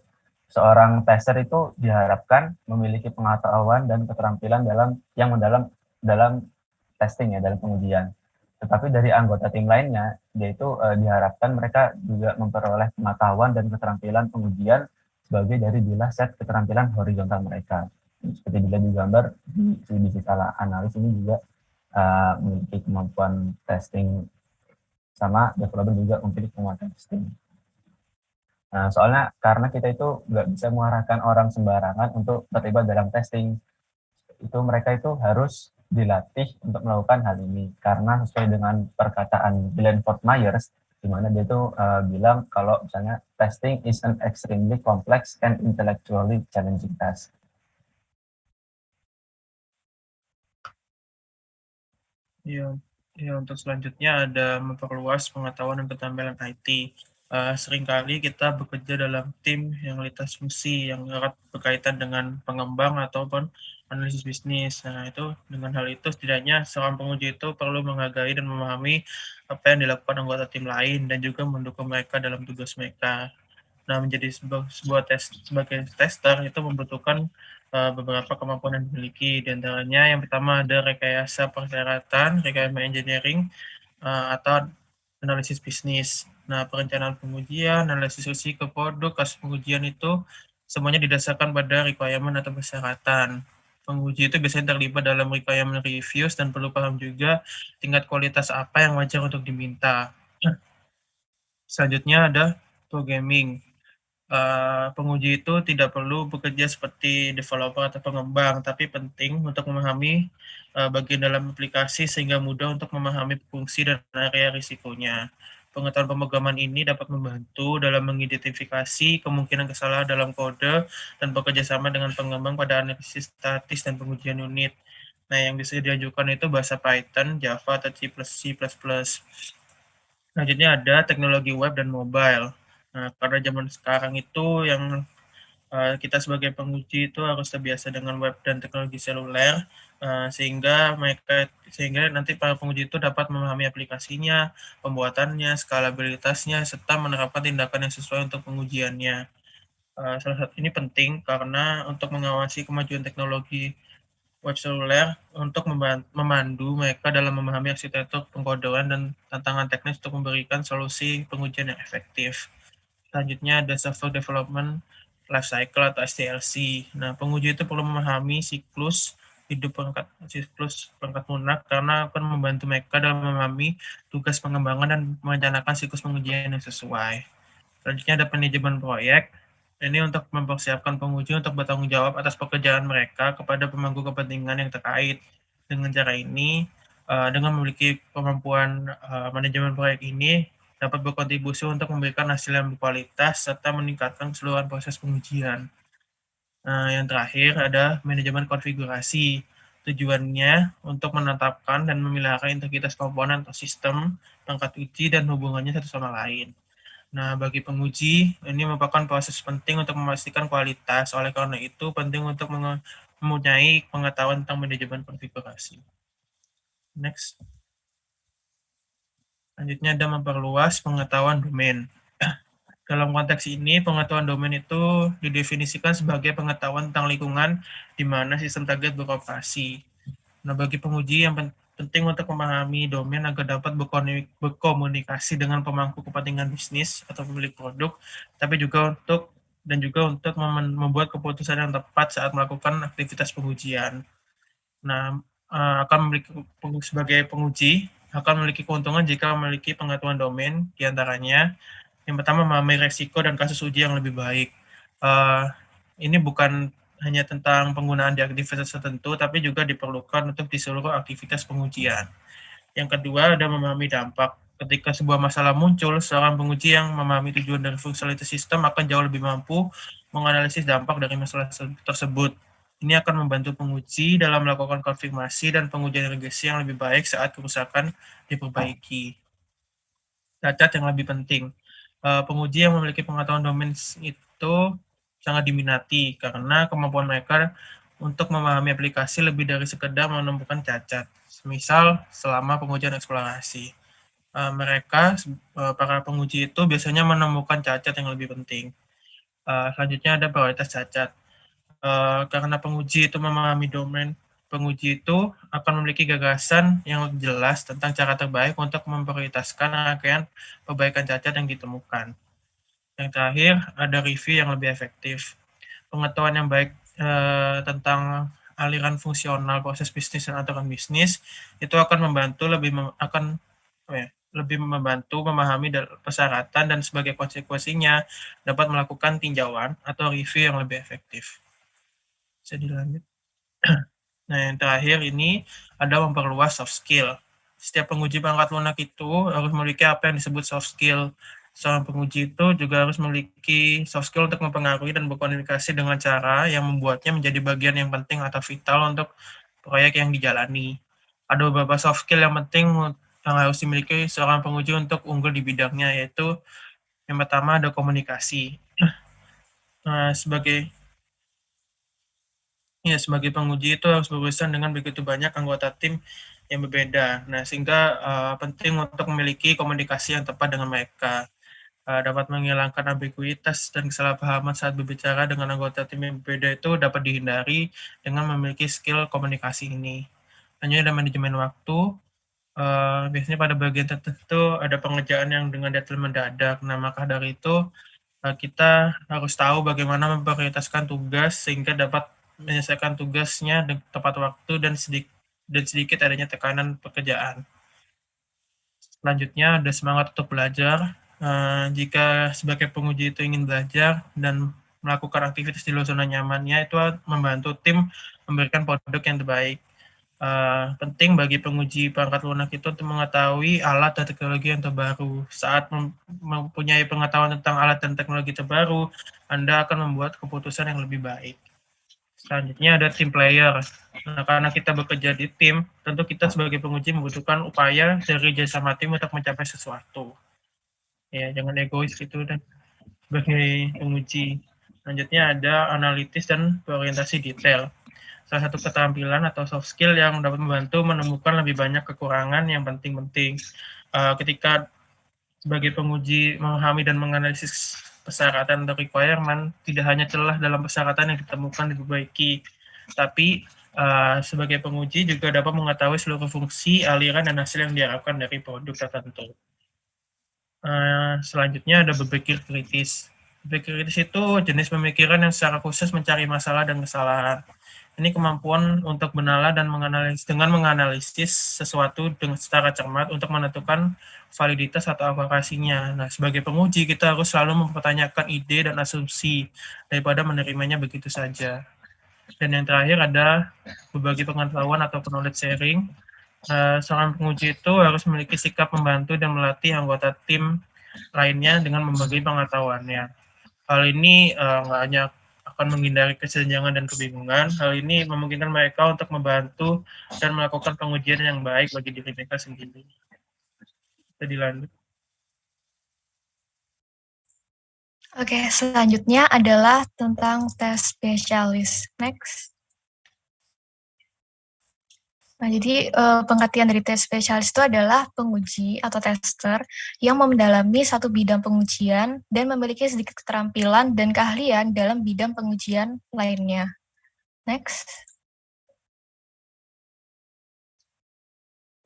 Seorang tester itu diharapkan memiliki pengetahuan dan keterampilan yang mendalam dalam testing ya, dalam pengujian. Tetapi dari anggota tim lainnya, yaitu diharapkan mereka juga memperoleh pengetahuan dan keterampilan pengujian sebagai dari bilah set keterampilan horizontal mereka. Seperti dilihat di gambar, di digital analis ini juga memiliki kemampuan testing, sama developer juga memiliki kemampuan testing. Nah, soalnya karena kita itu nggak bisa mengarahkan orang sembarangan untuk terlibat dalam testing, itu mereka itu harus dilatih untuk melakukan hal ini, karena sesuai dengan perkataan Glenn Fort Myers, di mana dia itu bilang kalau misalnya testing is an extremely complex and intellectually challenging task. Ya, untuk selanjutnya ada memperluas pengetahuan dan keterampilan IT. seringkali kita bekerja dalam tim yang lintas fungsi yang erat berkaitan dengan pengembang ataupun analisis bisnis. Nah, itu dengan hal itu setidaknya seorang penguji itu perlu menghargai dan memahami apa yang dilakukan anggota tim lain dan juga mendukung mereka dalam tugas mereka. Nah, menjadi sebagai tester itu membutuhkan beberapa kemampuan yang dimiliki. Di antaranya yang pertama ada rekayasa persyaratan, requirement engineering, atau analisis bisnis. Nah, perencanaan pengujian, analisis risiko produk, kasus pengujian itu semuanya didasarkan pada requirement atau persyaratan. Penguji itu biasanya terlibat dalam requirement reviews dan perlu paham juga tingkat kualitas apa yang wajar untuk diminta. Selanjutnya ada programming. Penguji itu tidak perlu bekerja seperti developer atau pengembang, tapi penting untuk memahami bagian dalam aplikasi sehingga mudah untuk memahami fungsi dan area risikonya. Pengetahuan pemrograman ini dapat membantu dalam mengidentifikasi kemungkinan kesalahan dalam kode dan bekerja sama dengan pengembang pada analisis statis dan pengujian unit. Nah, yang bisa diajukan itu bahasa Python, Java, atau C++. Selanjutnya ada teknologi web dan mobile. Nah, pada zaman sekarang itu yang kita sebagai penguji itu harus terbiasa dengan web dan teknologi seluler, sehingga nanti para penguji itu dapat memahami aplikasinya, pembuatannya, skalabilitasnya, serta menerapkan tindakan yang sesuai untuk pengujiannya. Salah satu ini penting karena untuk mengawasi kemajuan teknologi web seluler untuk memandu mereka dalam memahami arsitektur pengkodean dan tantangan teknis untuk memberikan solusi pengujian yang efektif. Selanjutnya ada software development life cycle atau SDLC. Nah, penguji itu perlu memahami siklus perangkat lunak karena akan membantu mereka dalam memahami tugas pengembangan dan merencanakan siklus pengujian yang sesuai. Selanjutnya ada manajemen proyek. Ini untuk mempersiapkan penguji untuk bertanggung jawab atas pekerjaan mereka kepada pemangku kepentingan yang terkait. Dengan cara ini, dengan memiliki kemampuan manajemen proyek ini, dapat berkontribusi untuk memberikan hasil yang berkualitas serta meningkatkan keseluruhan proses pengujian. Nah, yang terakhir ada manajemen konfigurasi. Tujuannya untuk menetapkan dan memelihara integritas komponen atau sistem, perangkat uji, dan hubungannya satu sama lain. Nah, bagi penguji, ini merupakan proses penting untuk memastikan kualitas. Oleh karena itu, penting untuk mempunyai pengetahuan tentang manajemen konfigurasi. Next. Selanjutnya ada memperluas pengetahuan domain. Dalam konteks ini, pengetahuan domain itu didefinisikan sebagai pengetahuan tentang lingkungan di mana sistem target beroperasi. Nah, bagi penguji yang penting untuk memahami domain agar dapat berkomunikasi dengan pemangku kepentingan bisnis atau pemilik produk, tapi juga untuk membuat keputusan yang tepat saat melakukan aktivitas pengujian. Nah, sebagai penguji akan memiliki keuntungan jika memiliki pengetahuan domain, diantaranya yang pertama memahami resiko dan kasus uji yang lebih baik. Ini bukan hanya tentang penggunaan di aktivitas tertentu, tapi juga diperlukan untuk di seluruh aktivitas pengujian. Yang kedua ada memahami dampak. Ketika sebuah masalah muncul, seorang penguji yang memahami tujuan dari fungsionalitas sistem akan jauh lebih mampu menganalisis dampak dari masalah tersebut. Ini akan membantu penguji dalam melakukan konfirmasi dan pengujian regresi yang lebih baik saat kerusakan diperbaiki. Cacat yang lebih penting. Penguji yang memiliki pengetahuan domain itu sangat diminati karena kemampuan mereka untuk memahami aplikasi lebih dari sekedar menemukan cacat. Misal, selama pengujian eksplorasi. Para penguji itu biasanya menemukan cacat yang lebih penting. Selanjutnya ada prioritas cacat. Karena penguji itu memahami domain, penguji itu akan memiliki gagasan yang lebih jelas tentang cara terbaik untuk memprioritaskan rangkaian perbaikan cacat yang ditemukan. Yang terakhir, ada review yang lebih efektif. Pengetahuan yang baik tentang aliran fungsional proses bisnis dan aturan bisnis itu akan membantu lebih membantu memahami persyaratan dan sebagai konsekuensinya dapat melakukan tinjauan atau review yang lebih efektif. Bisa dilanjut. Nah, yang terakhir ini ada memperluas soft skill. Setiap penguji perangkat lunak itu harus memiliki apa yang disebut soft skill. Seorang penguji itu juga harus memiliki soft skill untuk mempengaruhi dan berkomunikasi dengan cara yang membuatnya menjadi bagian yang penting atau vital untuk proyek yang dijalani. Ada beberapa soft skill yang penting yang harus dimiliki seorang penguji untuk unggul di bidangnya, yaitu Yang pertama ada komunikasi. Sebagai penguji itu harus berurusan dengan begitu banyak anggota tim yang berbeda. Nah, sehingga penting untuk memiliki komunikasi yang tepat dengan mereka. Dapat menghilangkan ambiguitas dan kesalahpahaman saat berbicara dengan anggota tim yang berbeda itu dapat dihindari dengan memiliki skill komunikasi ini. Hanya ada manajemen waktu. Biasanya pada bagian tertentu ada pengerjaan yang dengan deadline mendadak. Nah, maka dari itu kita harus tahu bagaimana memprioritaskan tugas sehingga dapat menyelesaikan tugasnya di tepat waktu dan sedikit adanya tekanan pekerjaan. Selanjutnya ada semangat untuk belajar. Jika sebagai penguji itu ingin belajar dan melakukan aktivitas di luar zona nyamannya, itu membantu tim memberikan produk yang terbaik. Penting bagi penguji perangkat lunak itu untuk mengetahui alat dan teknologi yang terbaru. Saat mempunyai pengetahuan tentang alat dan teknologi terbaru, Anda akan membuat keputusan yang lebih baik. Selanjutnya ada team player. Nah, karena kita bekerja di tim, tentu kita sebagai penguji membutuhkan upaya dari kerjasama tim untuk mencapai sesuatu. Ya, jangan egois gitu dan sebagai penguji. Selanjutnya ada analitis dan berorientasi detail. Salah satu keterampilan atau soft skill yang dapat membantu menemukan lebih banyak kekurangan yang penting-penting. Ketika sebagai penguji memahami dan menganalisis persyaratan atau requirement, tidak hanya celah dalam persyaratan yang ditemukan diperbaiki, tapi sebagai penguji juga dapat mengetahui seluruh fungsi, aliran, dan hasil yang diharapkan dari produk tertentu. Selanjutnya ada berpikir kritis. Berpikir kritis itu jenis pemikiran yang secara khusus mencari masalah dan kesalahan. Ini kemampuan untuk menalar dan menganalisis sesuatu dengan secara cermat untuk menentukan validitas atau akurasinya. Nah, sebagai penguji kita harus selalu mempertanyakan ide dan asumsi daripada menerimanya begitu saja. Dan yang terakhir ada berbagi pengetahuan atau knowledge sharing. Seorang penguji itu harus memiliki sikap membantu dan melatih anggota tim lainnya dengan membagi pengetahuannya. Hal ini nggak hanya akan menghindari kesenjangan dan kebingungan. Hal ini memungkinkan mereka untuk membantu dan melakukan pengujian yang baik bagi diri mereka sendiri. Kita dilanjut. Oke, selanjutnya adalah tentang tes spesialis. Next. Nah, jadi pengertian dari tes spesialis itu adalah penguji atau tester yang mendalami satu bidang pengujian dan memiliki sedikit keterampilan dan keahlian dalam bidang pengujian lainnya. Next.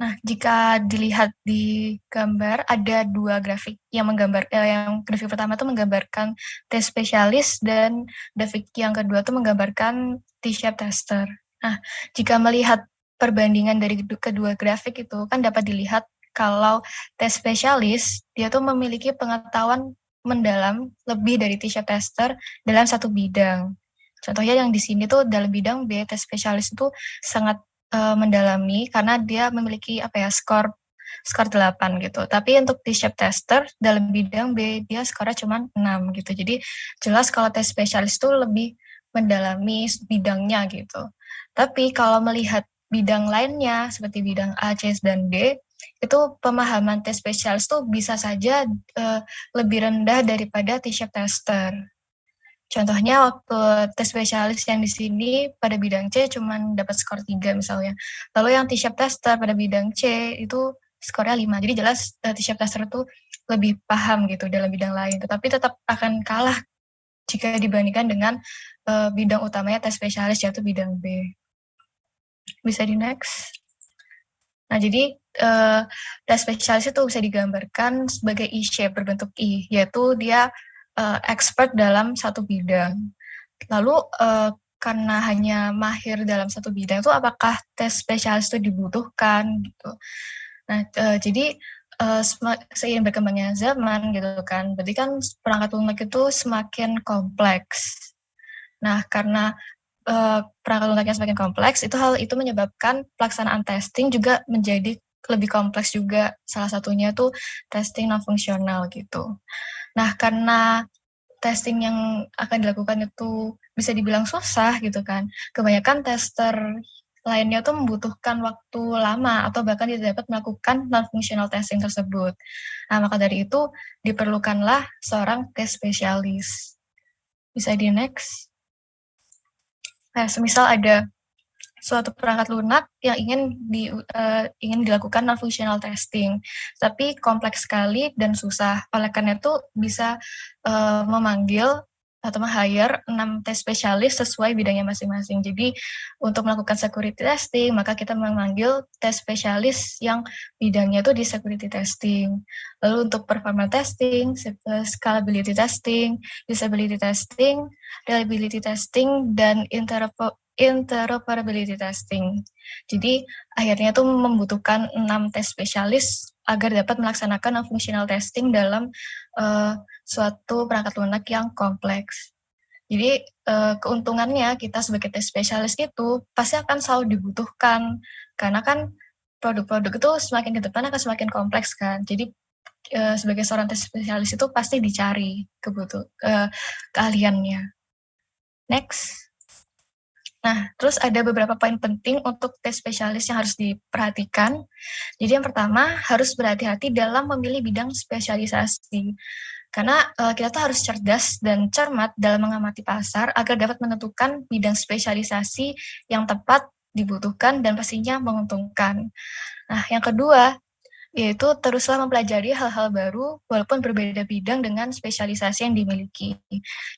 Nah, jika dilihat di gambar ada dua grafik yang yang grafik pertama itu menggambarkan tes spesialis dan grafik yang kedua itu menggambarkan T-shape tester. Nah, jika melihat perbandingan dari kedua grafik itu kan dapat dilihat kalau tes spesialis dia tuh memiliki pengetahuan mendalam lebih dari T-shape tester dalam satu bidang. Contohnya yang di sini tuh dalam bidang B, tes spesialis itu sangat mendalami karena dia memiliki skor 8 gitu. Tapi untuk T-shape tester dalam bidang B dia skornya cuma 6 gitu. Jadi jelas kalau tes spesialis itu lebih mendalami bidangnya gitu. Tapi kalau melihat bidang lainnya seperti bidang A, C, dan D, itu pemahaman tes spesialis tuh bisa saja lebih rendah daripada T-shape tester. Contohnya waktu tes spesialis yang di sini pada bidang C cuma dapat skor 3 misalnya. Lalu yang T-shape tester pada bidang C itu skornya 5. Jadi jelas T-shape tester itu lebih paham gitu dalam bidang lain. Tetapi tetap akan kalah jika dibandingkan dengan bidang utamanya tes spesialis yaitu bidang B. Bisa di next. Nah, jadi tes spesialis itu bisa digambarkan sebagai E-shape berbentuk I, yaitu dia expert dalam satu bidang. Lalu karena hanya mahir dalam satu bidang itu apakah tes spesialis itu dibutuhkan gitu. Nah, jadi seiring berkembangnya zaman gitu kan, berarti kan perangkat lunak itu semakin kompleks. Nah, karena perangkat lunak yang semakin kompleks, hal itu menyebabkan pelaksanaan testing juga menjadi lebih kompleks juga. Salah satunya tuh testing non fungsional gitu. Nah, karena testing yang akan dilakukan itu bisa dibilang susah gitu kan. Kebanyakan tester lainnya tuh membutuhkan waktu lama atau bahkan tidak dapat melakukan non-functional testing tersebut. Nah, maka dari itu diperlukanlah seorang tes spesialis. Bisa di next. Nah, semisal ada suatu perangkat lunak yang ingin dilakukan non-functional testing, tapi kompleks sekali dan susah. Oleh karena itu bisa memanggil atau meng-hire 6 tes spesialis sesuai bidangnya masing-masing. Jadi untuk melakukan security testing, maka kita memanggil tes spesialis yang bidangnya itu di security testing. Lalu untuk performance testing, scalability testing, usability testing, reliability testing, dan interoperability testing. Jadi akhirnya itu membutuhkan 6 tes spesialis agar dapat melaksanakan non-functional testing dalam suatu perangkat lunak yang kompleks. Jadi keuntungannya kita sebagai tes spesialis itu pasti akan selalu dibutuhkan karena kan produk-produk itu semakin ke depan akan semakin kompleks kan. Jadi sebagai seorang tes spesialis itu pasti dicari keahliannya. Next. Nah, terus ada beberapa poin penting untuk tes spesialis yang harus diperhatikan. Jadi yang pertama, harus berhati-hati dalam memilih bidang spesialisasi. Karena kita tuh harus cerdas dan cermat dalam mengamati pasar agar dapat menentukan bidang spesialisasi yang tepat dibutuhkan dan pastinya menguntungkan. Nah, yang kedua, yaitu teruslah mempelajari hal-hal baru walaupun berbeda bidang dengan spesialisasi yang dimiliki.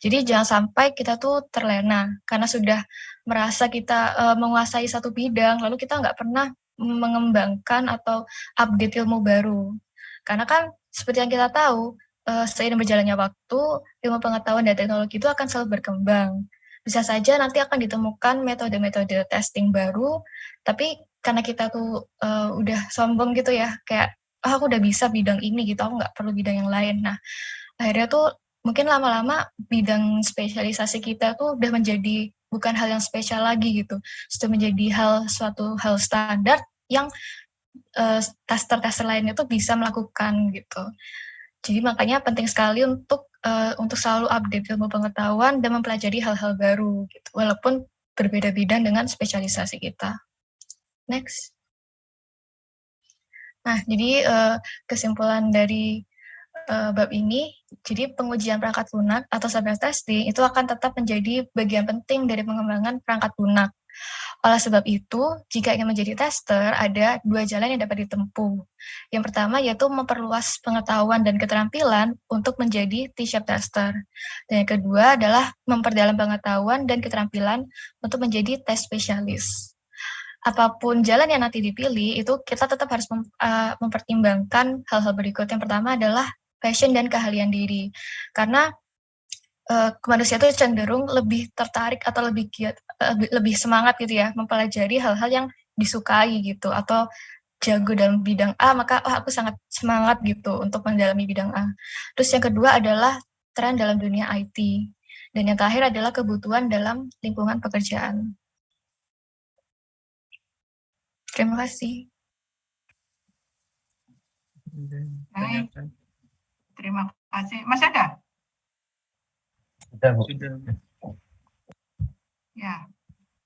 Jadi jangan sampai kita tuh terlena karena sudah merasa kita menguasai satu bidang, lalu kita nggak pernah mengembangkan atau update ilmu baru. Karena kan seperti yang kita tahu, seiring berjalannya waktu, ilmu pengetahuan dan teknologi itu akan selalu berkembang. Bisa saja nanti akan ditemukan metode-metode testing baru, tapi karena kita tuh udah sombong gitu ya, kayak aku udah bisa bidang ini gitu, aku nggak perlu bidang yang lain. Nah, akhirnya tuh mungkin lama-lama bidang spesialisasi kita tuh udah menjadi bukan hal yang spesial lagi gitu, sudah menjadi suatu hal standar yang tester-tester lainnya tuh bisa melakukan gitu. Jadi makanya penting sekali untuk selalu update ilmu pengetahuan dan mempelajari hal-hal baru gitu, walaupun berbeda bidang dengan spesialisasi kita. Next. Nah, jadi kesimpulan dari bab ini, jadi pengujian perangkat lunak atau surveillance testing itu akan tetap menjadi bagian penting dari pengembangan perangkat lunak. Oleh sebab itu, jika ingin menjadi tester, ada 2 jalan yang dapat ditempuh. Yang pertama yaitu memperluas pengetahuan dan keterampilan untuk menjadi T-shaped tester. Dan yang kedua adalah memperdalam pengetahuan dan keterampilan untuk menjadi tes spesialis. Apapun jalan yang nanti dipilih, itu kita tetap harus mempertimbangkan hal-hal berikut. Yang pertama adalah passion dan keahlian diri. Karena manusia itu cenderung lebih tertarik atau lebih giat, lebih semangat gitu ya, mempelajari hal-hal yang disukai gitu, atau jago dalam bidang A, maka aku sangat semangat gitu untuk mendalami bidang A. Terus yang kedua adalah tren dalam dunia IT. Dan yang terakhir adalah kebutuhan dalam lingkungan pekerjaan. Terima kasih. Baik. Terima kasih. Masih ada? Sudah, Bu. Sudah. Ya.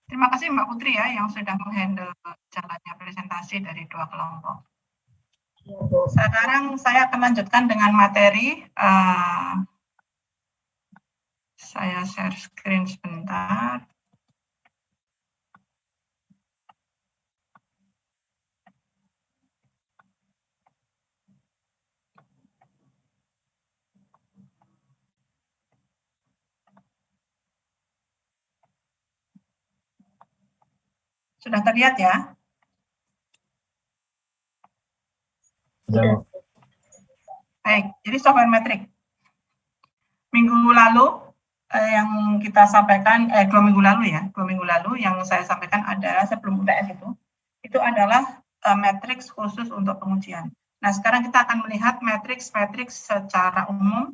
Terima kasih Mbak Putri ya yang sudah menghandle jalannya presentasi dari 2 kelompok. Sekarang saya akan lanjutkan dengan materi. Saya share screen sebentar. Sudah terlihat ya? Sudah, Bu. Baik, jadi software metrik. Minggu lalu yang kita sampaikan, 2 minggu lalu ya, 2 minggu lalu yang saya sampaikan adalah sebelum UTS itu adalah matriks khusus untuk pengujian. Nah, sekarang kita akan melihat matriks secara umum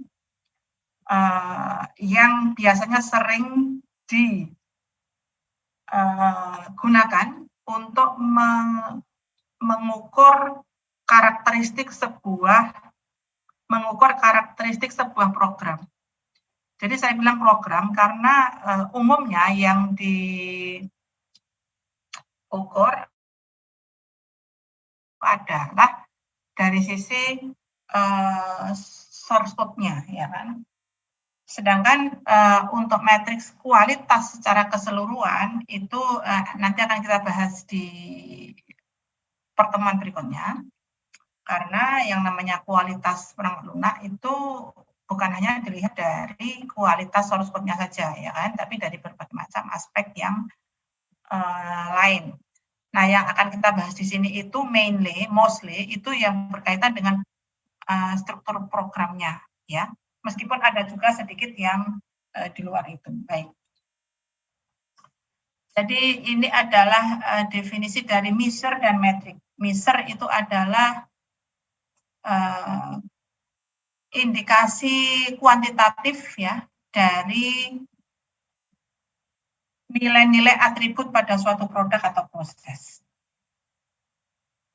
yang biasanya sering digunakan untuk mengukur karakteristik sebuah program. Jadi saya bilang program karena umumnya yang ukur adalah dari sisi source code-nya, ya kan. Sedangkan untuk matriks kualitas secara keseluruhan itu nanti akan kita bahas di pertemuan berikutnya. Karena yang namanya kualitas perangkat lunak itu bukan hanya dilihat dari kualitas source code-nya saja, ya kan, tapi dari berbagai macam aspek yang lain. Nah, yang akan kita bahas di sini itu mostly itu yang berkaitan dengan struktur programnya, ya. Meskipun ada juga sedikit yang di luar itu. Baik. Jadi ini adalah definisi dari measure dan metric. Measure itu adalah indikasi kuantitatif ya dari nilai-nilai atribut pada suatu produk atau proses.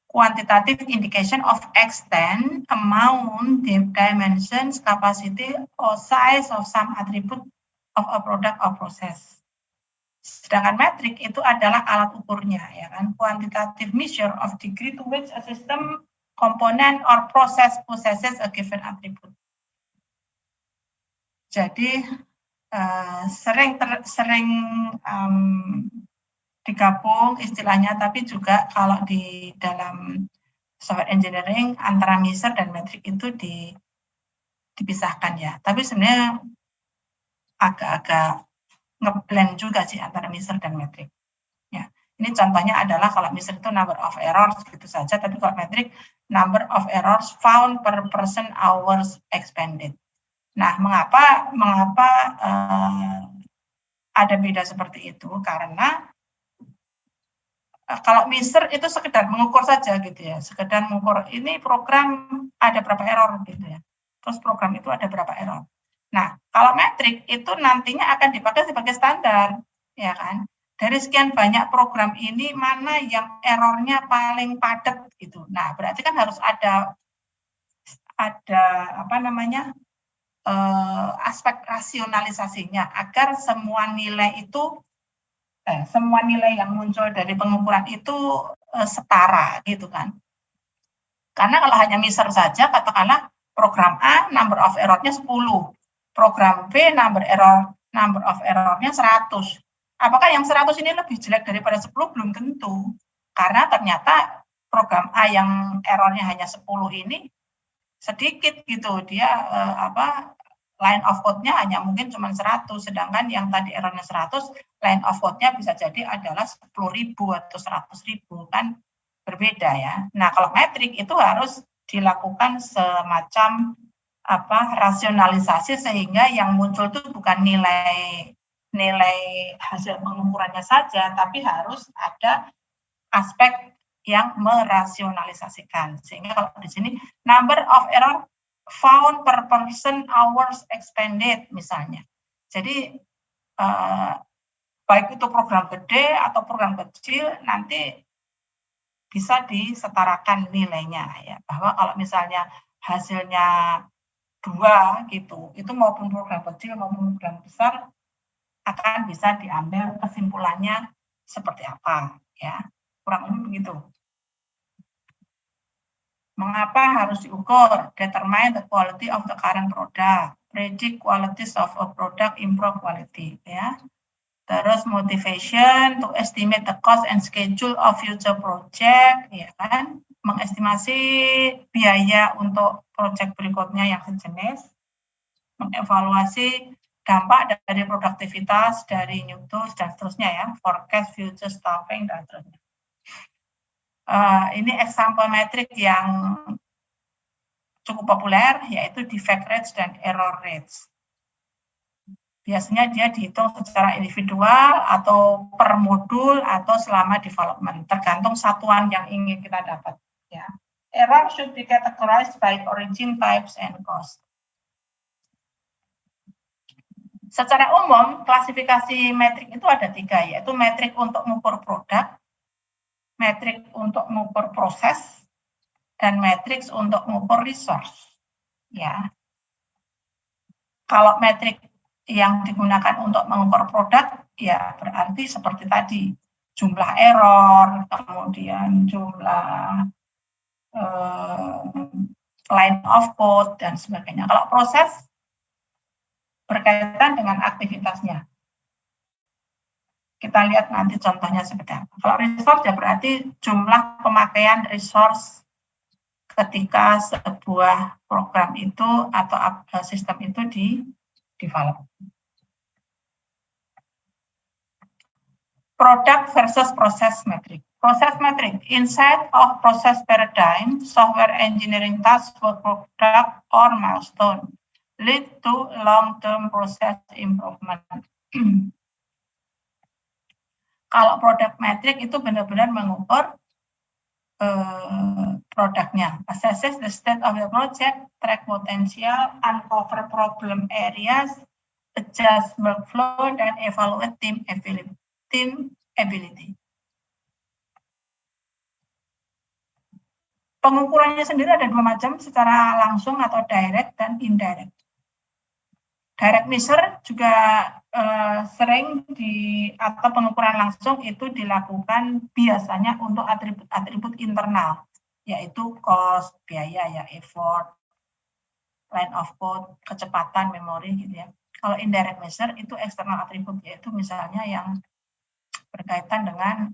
Quantitative indication of extent, amount, dimensions, capacity, or size of some attribute of a product or process. Sedangkan metrik itu adalah alat ukurnya, ya kan? Quantitative measure of degree to which a system, component, or process possesses a given attribute. Jadi sering digabung istilahnya, tapi juga kalau di dalam software engineering antara measure dan metrik itu dipisahkan ya. Tapi sebenarnya agak-agak ngeblend juga sih antara measure dan metrik. Ya, ini contohnya adalah kalau measure itu number of errors gitu saja, tapi kalau metrik number of errors found per person hours expended. Nah, mengapa ada beda seperti itu? Karena kalau measure itu sekedar mengukur saja gitu ya, sekedar mengukur ini program ada berapa error gitu ya, terus program itu ada berapa error. Nah, kalau metrik itu nantinya akan dipakai sebagai standar, ya kan? Dari sekian banyak program ini mana yang errornya paling padat gitu. Nah, berarti kan harus ada apa namanya aspek rasionalisasinya agar semua nilai itu semua nilai yang muncul dari pengukuran itu setara gitu kan. Karena kalau hanya measure saja, katakanlah program A number of error-nya 10, program B number of error-nya 100. Apakah yang 100 ini lebih jelek daripada 10? Belum tentu. Karena ternyata program A yang error-nya hanya 10 ini sedikit gitu, dia line of code-nya hanya mungkin cuma 100, sedangkan yang tadi error-nya 100, line of code-nya bisa jadi adalah 10.000 atau 100.000, kan berbeda ya. Nah, kalau metrik itu harus dilakukan semacam rasionalisasi sehingga yang muncul itu bukan nilai hasil pengukurannya saja, tapi harus ada aspek yang merasionalisasikan. Sehingga kalau di sini number of error found per person hours expended misalnya. Jadi baik itu program gede atau program kecil nanti bisa disetarakan nilainya ya. Bahwa kalau misalnya hasilnya 2 gitu, itu maupun program kecil maupun program besar akan bisa diambil kesimpulannya seperti apa ya. Kurang lebih begitu. Mengapa harus diukur? Determine the quality of the current product, predict qualities of a product, improve quality, ya. Terus motivation to estimate the cost and schedule of future project, ya kan? Mengestimasi biaya untuk project berikutnya yang sejenis. Mengevaluasi dampak dari produktivitas, dari new tools dan seterusnya ya. Forecast future staffing dan seterusnya. Ini example metrik yang cukup populer, yaitu defect rates dan error rates. Biasanya dia dihitung secara individual atau per modul atau selama development, tergantung satuan yang ingin kita dapat. Ya. Error should be categorized by origin, types, and cost. Secara umum, klasifikasi metrik itu ada 3, yaitu metrik untuk mengukur produk, metrik untuk mengukur proses, dan metrik untuk mengukur resource. Ya. Kalau metrik yang digunakan untuk mengukur produk, ya berarti seperti tadi, jumlah error, kemudian jumlah line of code, dan sebagainya. Kalau proses berkaitan dengan aktivitasnya. Kita lihat nanti contohnya seperti apa. Kalau resource ya berarti jumlah pemakaian resource ketika sebuah program itu atau sistem itu di-develop. Product versus process metric. Process metric, inside of process paradigm, software engineering task for product or milestone lead to long-term process improvement. Kalau product metric itu benar-benar mengukur produknya, assesses the state of the project, track potential, uncover problem areas, adjust workflow, dan evaluate team ability. Pengukurannya sendiri ada dua macam, secara langsung atau direct dan indirect. Direct measure juga sering atau pengukuran langsung itu dilakukan biasanya untuk atribut-atribut internal, yaitu cost, biaya, ya, effort, line of code, kecepatan, memori, gitu ya. Kalau indirect measure itu eksternal atribut, yaitu misalnya yang berkaitan dengan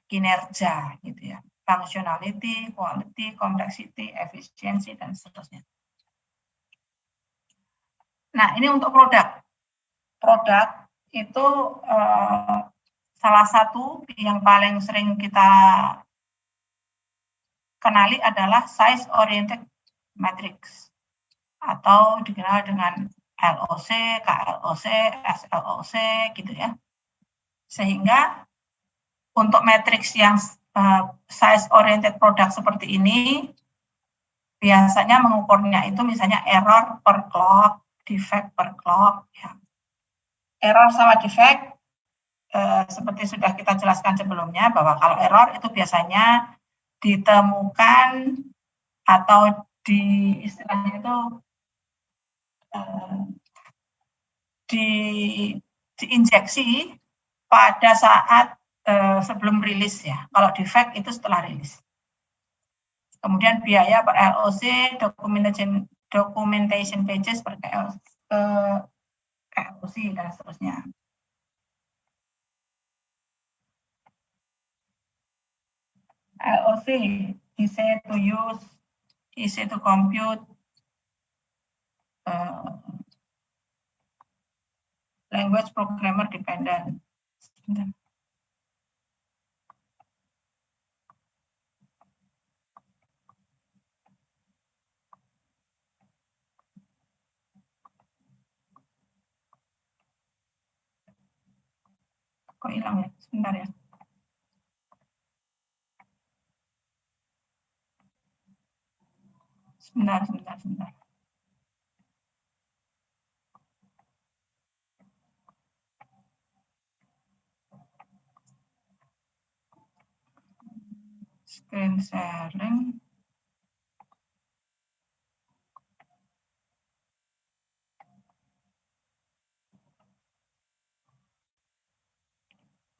kinerja, gitu ya, functionality, quality, complexity, efficiency, dan seterusnya. Nah, ini untuk produk. Produk itu salah satu yang paling sering kita kenali adalah size oriented matrix atau dikenal dengan LOC, KLOC, SLOC, gitu ya. Sehingga untuk matriks yang size oriented product seperti ini biasanya mengukurnya itu misalnya error per clock, defect per clock, ya. Error sama defect seperti sudah kita jelaskan sebelumnya, bahwa kalau error itu biasanya ditemukan atau istilahnya itu diinjeksi pada saat sebelum rilis, ya. Kalau defect itu setelah rilis. Kemudian biaya per LOC, documentation pages per LOC, dan seterusnya. LOC, easy to use, easy to compute, language programmer dependent. Kok hilang ya? Sebentar ya. Sebentar. Screen sharing.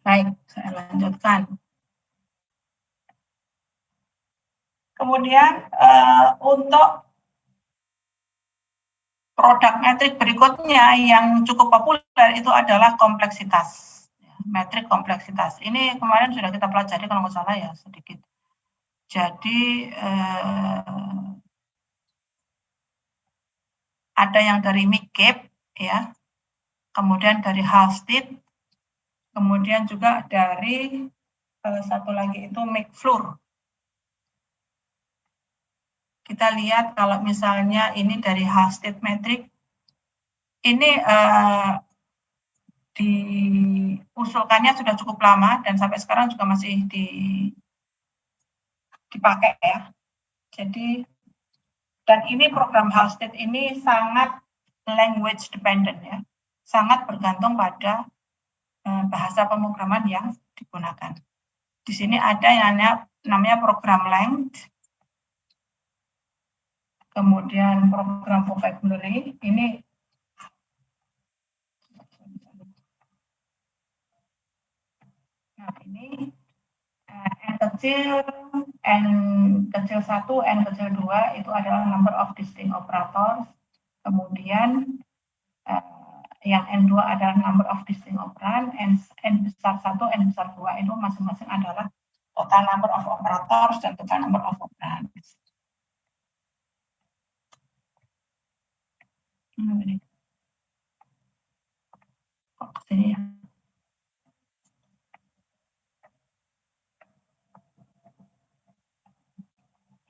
Baik, saya lanjutkan. Kemudian untuk produk metrik berikutnya yang cukup populer itu adalah kompleksitas. Metrik kompleksitas. Ini kemarin sudah kita pelajari kalau nggak salah ya sedikit. Jadi ada yang dari MICAP, ya, kemudian dari Halstead, kemudian juga dari satu lagi itu McFlure. Kita lihat kalau misalnya ini dari Halstead metric, ini diusulkannya sudah cukup lama dan sampai sekarang juga masih dipakai, ya. Jadi, dan ini program Halstead ini sangat language dependent, ya, sangat bergantung pada bahasa pemrograman yang digunakan. Di sini ada yang namanya program length, kemudian program vocabulary, ini Nah, ini N kecil 1, N kecil 2 itu adalah number of distinct operators. Kemudian yang N2 adalah number of distinct operand, N besar 1, N besar 2 itu masing-masing adalah total number of operators dan total number of operands. Kok kesini ya?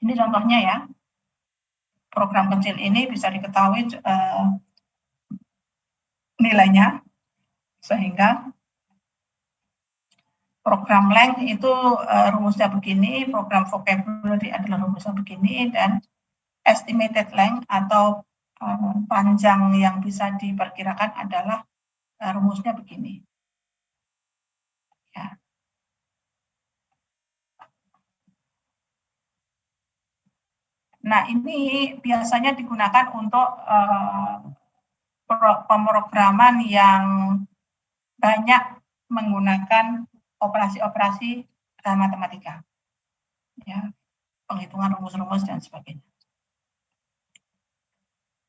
Ini contohnya ya. Program kecil ini bisa diketahui nilainya, sehingga program length itu rumusnya begini, program vocabulary adalah rumusnya begini, dan estimated length atau panjang yang bisa diperkirakan adalah rumusnya begini. Ya. Nah, ini biasanya digunakan untuk pemrograman yang banyak menggunakan operasi-operasi matematika, ya, penghitungan rumus-rumus dan sebagainya.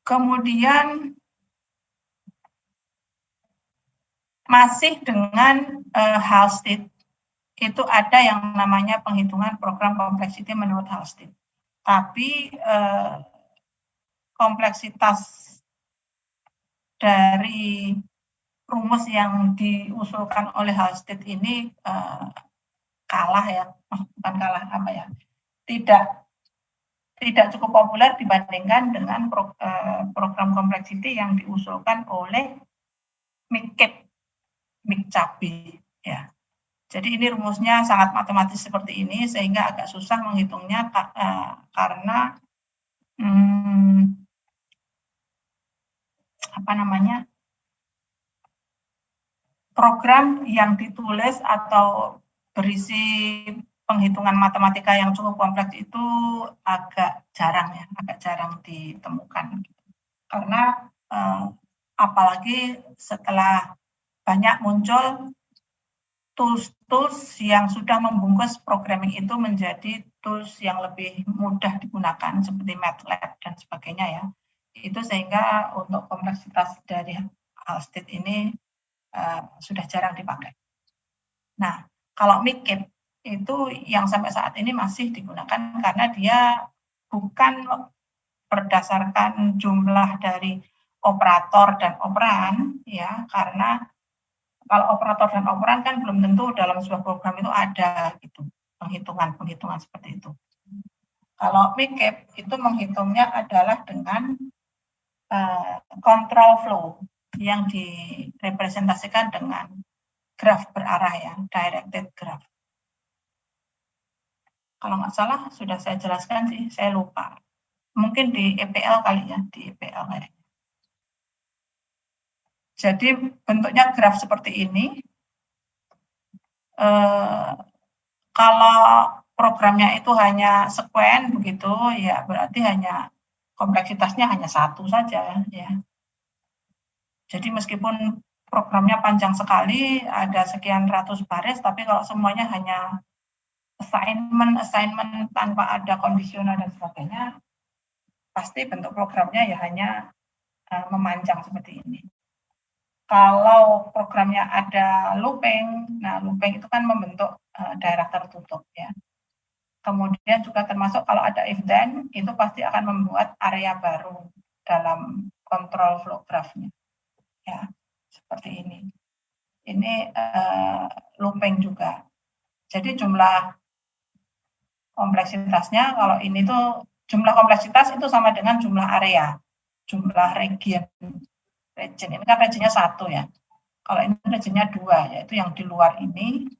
Kemudian masih dengan Halstead itu ada yang namanya penghitungan program complexity menurut Halstead. Tapi kompleksitas dari rumus yang diusulkan oleh Halstead ini kalah ya, bukan kalah apa ya, tidak cukup populer dibandingkan dengan program complexity yang diusulkan oleh McCabe ya. Jadi ini rumusnya sangat matematis seperti ini sehingga agak susah menghitungnya karena program yang ditulis atau berisi penghitungan matematika yang cukup kompleks itu agak jarang ya, agak jarang ditemukan. Karena apalagi setelah banyak muncul tools yang sudah membungkus programming itu menjadi tools yang lebih mudah digunakan seperti MATLAB dan sebagainya ya. Itu sehingga untuk kompleksitas dari Halstead ini sudah jarang dipakai. Nah, kalau McCabe itu yang sampai saat ini masih digunakan karena dia bukan berdasarkan jumlah dari operator dan operan ya, karena kalau operator dan operan kan belum tentu dalam sebuah program itu ada gitu penghitungan seperti itu. Kalau McCabe itu menghitungnya adalah dengan control flow yang direpresentasikan dengan graf berarah ya, directed graph. Kalau nggak salah sudah saya jelaskan sih, saya lupa. Mungkin di EPL kali ya, di EPL kayaknya. Jadi bentuknya graf seperti ini. Kalau programnya itu hanya sekuen begitu, ya berarti hanya kompleksitasnya hanya satu saja ya. Jadi meskipun programnya panjang sekali, ada sekian ratus baris, tapi kalau semuanya hanya assignment tanpa ada kondisional dan sebagainya, pasti bentuk programnya ya hanya memanjang seperti ini. Kalau programnya ada looping, nah looping itu kan membentuk daerah tertutup ya. Kemudian juga termasuk kalau ada if then, itu pasti akan membuat area baru dalam control flow graph-nya. Ya, seperti ini. Ini looping juga. Jadi jumlah kompleksitasnya, kalau ini tuh jumlah kompleksitas itu sama dengan jumlah area, jumlah region. Ini kan regionnya 1 ya. Kalau ini regionnya 2, yaitu yang di luar ini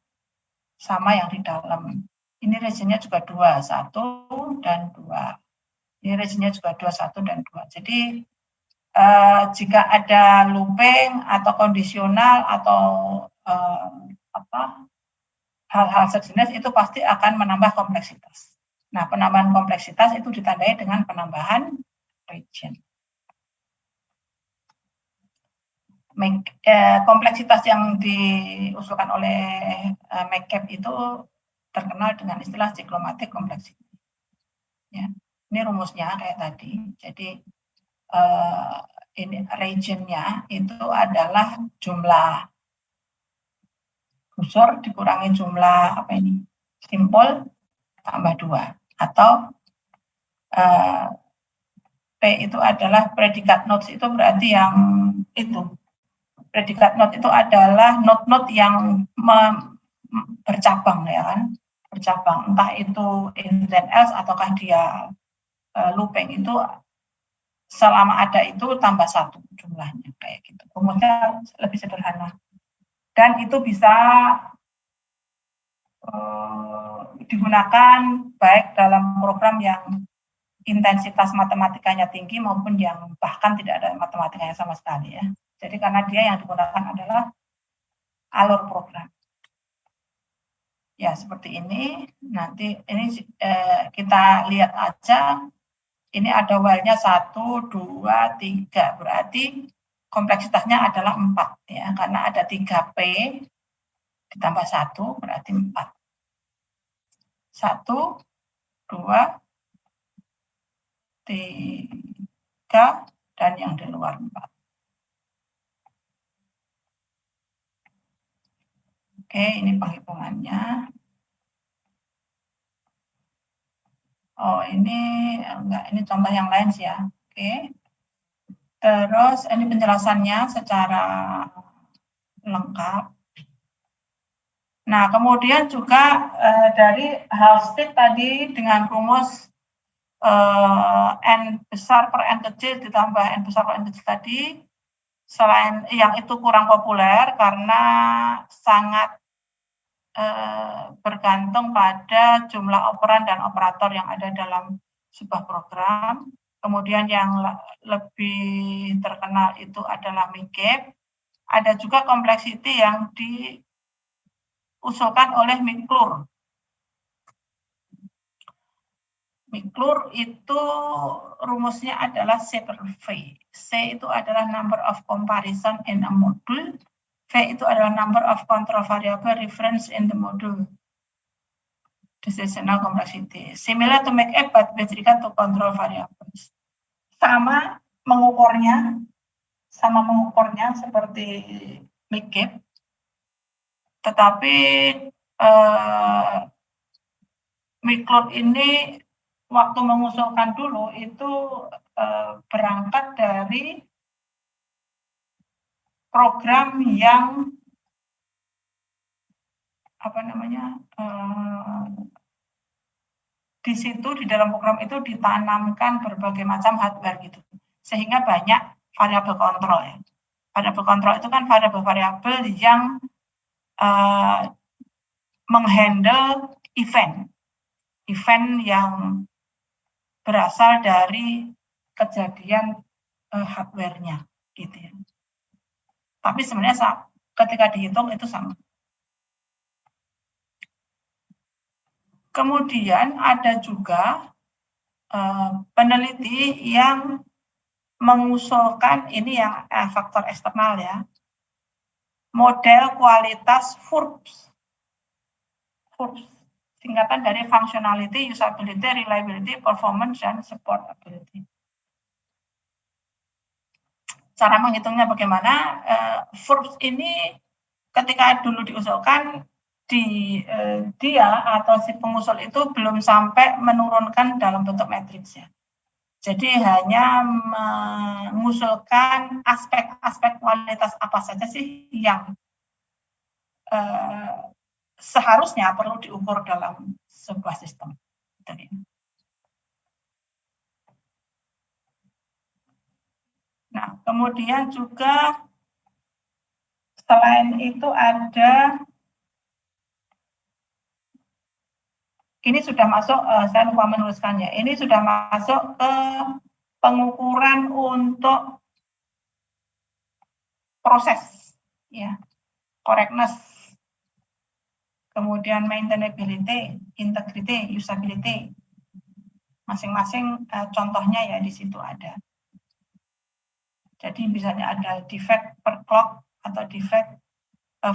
sama yang di dalam. Ini regionnya juga 2, 1 dan 2. Ini regionnya juga 2, 1 dan 2. Jadi jika ada looping atau kondisional atau hal-hal sejenis itu pasti akan menambah kompleksitas. Nah, penambahan kompleksitas itu ditandai dengan penambahan region. kompleksitas yang diusulkan oleh McCabe itu terkenal dengan istilah cyclomatic complexity. Ya, ini rumusnya kayak tadi. Jadi ini regionnya itu adalah jumlah unsur dikurangi jumlah simpul tambah 2, atau P itu adalah predikat nodes, itu berarti yang itu. Predikat node itu adalah node-node yang bercabang, ya kan? Bercabang, entah itu in then else ataukah dia looping, itu selama ada itu tambah 1 jumlahnya, kayak gitu. Rumusnya lebih sederhana. Dan itu bisa digunakan baik dalam program yang intensitas matematikanya tinggi maupun yang bahkan tidak ada matematikanya sama sekali, ya. Jadi karena dia yang digunakan adalah alur program. Ya, seperti ini. Nanti ini kita lihat aja. Ini ada while-nya 1, 2, 3. Berarti kompleksitasnya adalah 4, ya. Karena ada 3P ditambah 1 berarti 4. 1, 2, 3, dan yang di luar 4. Oke, ini penghitungannya. Oh, ini enggak, ini contoh yang lain sih, ya. Oke. Terus ini penjelasannya secara lengkap. Nah, kemudian juga dari Halstead tadi dengan rumus N besar per N kecil ditambah N besar per N kecil tadi, selain yang itu kurang populer karena sangat bergantung pada jumlah operan dan operator yang ada dalam sebuah program. Kemudian yang lebih terkenal itu adalah McCabe. Ada juga complexity yang diusulkan oleh McClure. McClure itu rumusnya adalah C per V. C itu adalah number of comparison in a module. V itu adalah number of control variable reference in the module. Decisional complexity. Similar to McCabe, but with regard to control variables. Sama mengukurnya seperti McCabe, tetapi McClure ini waktu mengusulkan dulu itu berangkat dari program yang di situ di dalam program itu ditanamkan berbagai macam hardware gitu, sehingga banyak variabel kontrol, ya. Variabel kontrol itu kan variabel-variabel yang menghandle event yang berasal dari kejadian hardware-nya gitu, ya. Tapi sebenarnya ketika dihitung itu sama. Kemudian ada juga peneliti yang mengusulkan ini yang faktor eksternal, ya. Model kualitas FURBS. FURBS singkatan dari functionality, usability, reliability, performance, dan supportability. Cara menghitungnya bagaimana? FURBS ini ketika dulu diusulkan, dia atau si pengusul itu belum sampai menurunkan dalam bentuk matriks, ya. Jadi hanya mengusulkan aspek-aspek kualitas apa saja sih yang seharusnya perlu diukur dalam sebuah sistem. Nah, kemudian juga selain itu ada, ini sudah masuk, saya lupa menuliskannya, ini sudah masuk ke pengukuran untuk proses, ya, correctness, kemudian maintainability, integrity, usability, masing-masing contohnya ya di situ ada. Jadi misalnya ada defect per clock atau defect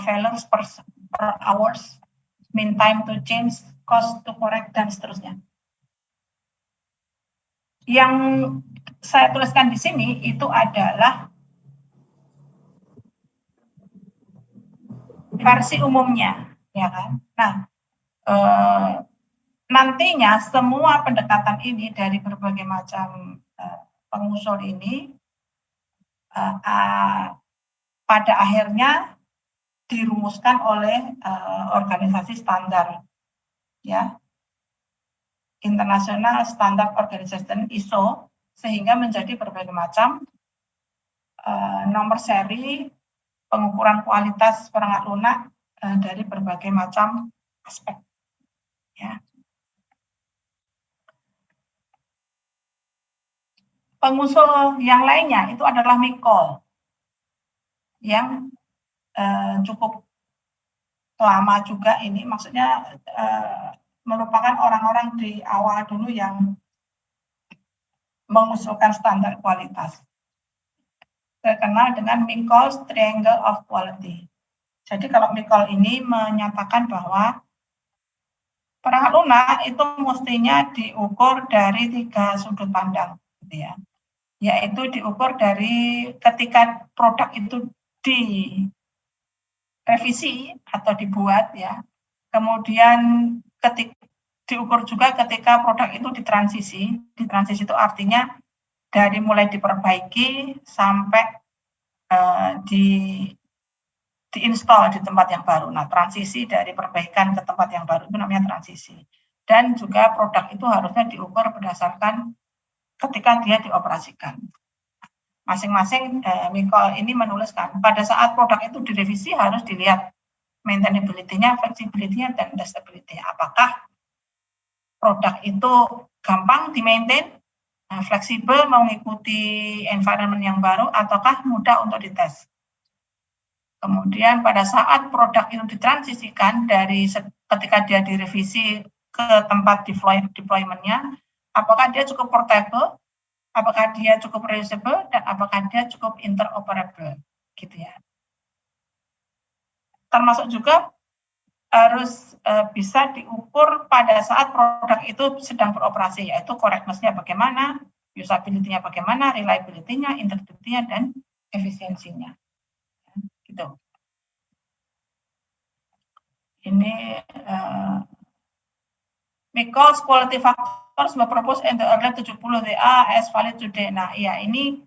failures per hours, mean time to change, cost to correct, dan seterusnya. Yang saya tuliskan di sini itu adalah versi umumnya, ya kan? Nah, nantinya semua pendekatan ini dari berbagai macam pengusul ini pada akhirnya dirumuskan oleh organisasi standar, ya, International Standard Organization (ISO), sehingga menjadi berbagai macam nomor seri pengukuran kualitas perangkat lunak dari berbagai macam aspek. Ya. Pengusul yang lainnya itu adalah MICOL yang cukup lama juga ini, maksudnya merupakan orang-orang di awal dulu yang mengusulkan standar kualitas. Terkenal dengan MICOL's Triangle of Quality. Jadi kalau MICOL ini menyatakan bahwa perangkat lunak itu mestinya diukur dari 3 sudut pandang, gitu ya. Yaitu diukur dari ketika produk itu direvisi atau dibuat, ya. Kemudian diukur juga ketika produk itu ditransisi. Ditransisi itu artinya dari mulai diperbaiki sampai diinstal di tempat yang baru. Nah, transisi dari perbaikan ke tempat yang baru itu namanya transisi. Dan juga produk itu harusnya diukur berdasarkan ketika dia dioperasikan. Masing-masing MICOL ini menuliskan pada saat produk itu direvisi harus dilihat maintainability-nya, flexibility-nya, dan testability-nya. Apakah produk itu gampang di-maintain, fleksibel mengikuti environment yang baru, ataukah mudah untuk dites. Kemudian pada saat produk itu ditransisikan dari ketika dia direvisi ke tempat deployment-nya, apakah dia cukup portable, apakah dia cukup reusable, dan apakah dia cukup interoperable, gitu ya. Termasuk juga harus bisa diukur pada saat produk itu sedang beroperasi, yaitu correctness-nya bagaimana, usability-nya bagaimana, reliability-nya, integrity-nya, dan efisiensinya. Gitu. Ini MICOL's quality factors were proposed in the early 70 DA as valid today. Nah, ya ini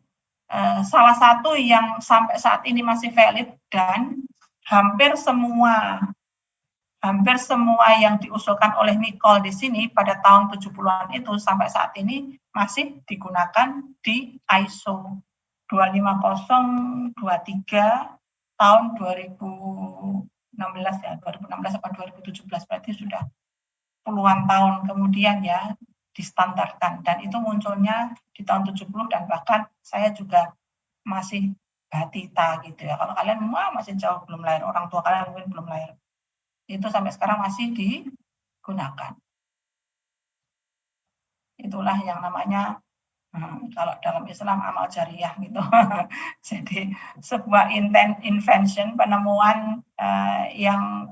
salah satu yang sampai saat ini masih valid, dan hampir semua yang diusulkan oleh MICOL di sini pada tahun 70-an itu sampai saat ini masih digunakan di ISO 25023 tahun 2016 ya, 2016 atau 2017, berarti sudah puluhan tahun kemudian ya distandarkan, dan itu munculnya di tahun 70, dan bahkan saya juga masih batita gitu ya. Kalau kalian masih jauh belum lahir, orang tua kalian mungkin belum lahir. Itu sampai sekarang masih digunakan. Itulah yang namanya kalau dalam Islam amal jariyah gitu. Jadi sebuah invention, penemuan yang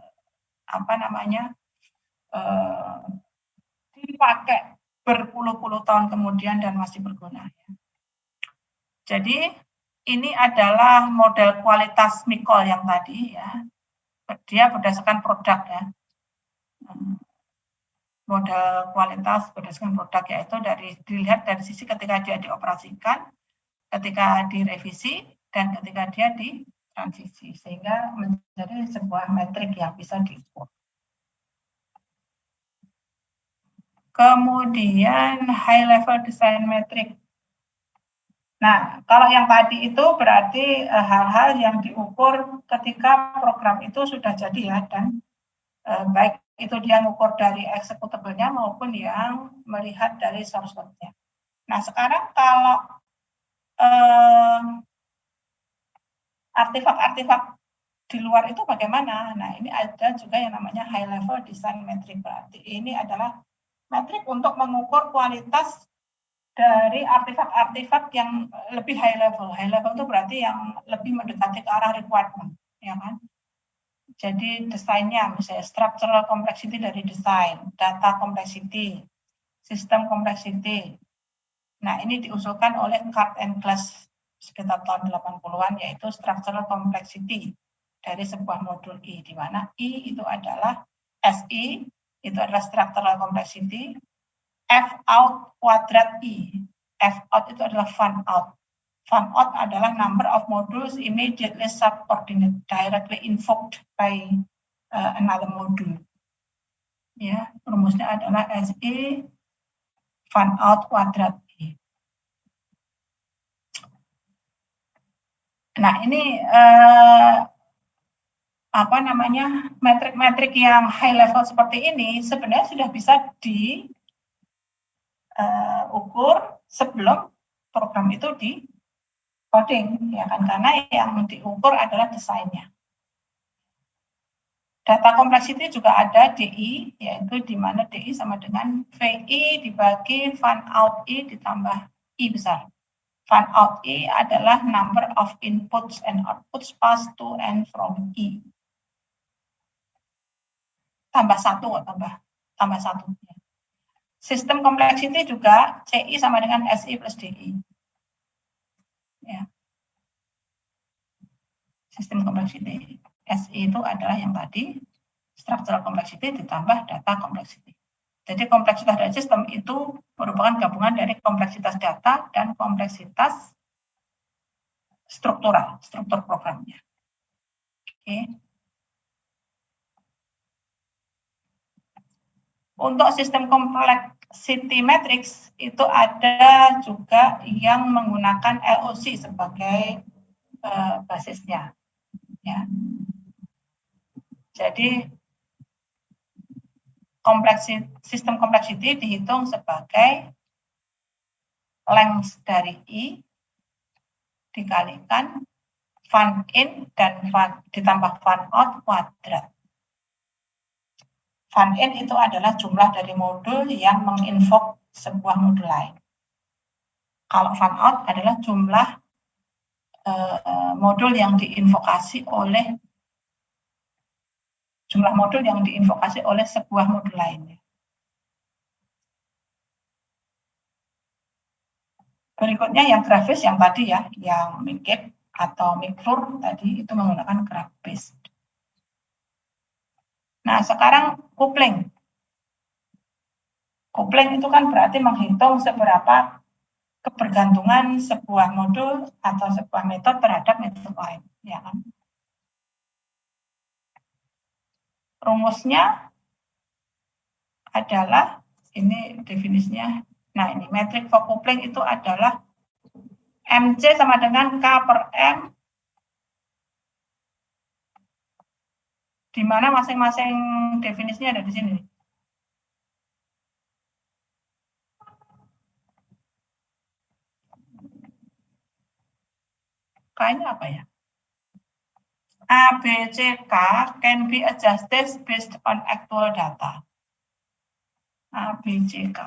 dipakai berpuluh-puluh tahun kemudian dan masih berguna. Jadi ini adalah model kualitas MICOL yang tadi ya. Dia berdasarkan produk ya. Model kualitas berdasarkan produk, yaitu dilihat dari sisi ketika dia dioperasikan, ketika direvisi, dan ketika dia ditransisi, sehingga menjadi sebuah metrik yang bisa diukur. Kemudian high level design metric. Nah, kalau yang tadi itu berarti hal-hal yang diukur ketika program itu sudah jadi ya, dan baik itu dia mengukur dari executable-nya maupun yang melihat dari source code-nya. Nah, sekarang kalau artefak-artefak di luar itu bagaimana? Nah, ini ada juga yang namanya high level design metric. Berarti ini adalah metrik untuk mengukur kualitas dari artefak-artefak yang lebih high level. High level itu berarti yang lebih mendekati ke arah requirement, ya kan? Jadi desainnya, misalnya structural complexity dari desain, data complexity, system complexity. Nah, ini diusulkan oleh Card and Glass sekitar tahun 80-an, yaitu structural complexity dari sebuah modul I, di mana I itu adalah SI, itu adalah structural complexity, F out kuadrat I. F out itu adalah fan out. Fan out adalah number of modules immediately subordinate, directly invoked by another module. Ya, rumusnya adalah SI fan out kuadrat I. Nah, ini apa namanya, metrik-metrik yang high level seperti ini sebenarnya sudah bisa diukur sebelum program itu di coding, ya kan, karena yang diukur adalah desainnya. Data complexity juga ada DI, yaitu di mana DI sama dengan VI dibagi fan out I ditambah I besar. Fan out I adalah number of inputs and outputs passed to and from I. Tambah satu. Sistem complexity juga CI sama dengan SI plus DI. Ya. Sistem complexity. SI itu adalah yang tadi, structural complexity ditambah data complexity. Jadi kompleksitas dari sistem itu merupakan gabungan dari kompleksitas data dan kompleksitas struktur programnya. Oke. Untuk sistem complexity matrix itu ada juga yang menggunakan LOC sebagai basisnya. Ya. Jadi sistem complexity dihitung sebagai length dari I dikalikan fan in dan ditambah fan out kuadrat. Fan in itu adalah jumlah dari modul yang menginvoke sebuah modul lain. Kalau fan out adalah jumlah modul yang diinvokasi oleh sebuah modul lainnya. Berikutnya yang grafis yang tadi ya, yang Minkit atau Mikflur tadi itu menggunakan graph based. Nah, sekarang coupling. Coupling itu kan berarti menghitung seberapa kebergantungan sebuah modul atau sebuah metode terhadap metode lain, ya kan? Rumusnya adalah, ini definisinya, nah ini metrik for coupling itu adalah MC sama dengan K per M, di mana masing-masing definisinya ada di sini. K-nya apa ya? A, B, C, K can be adjusted based on actual data. A, B, C, K.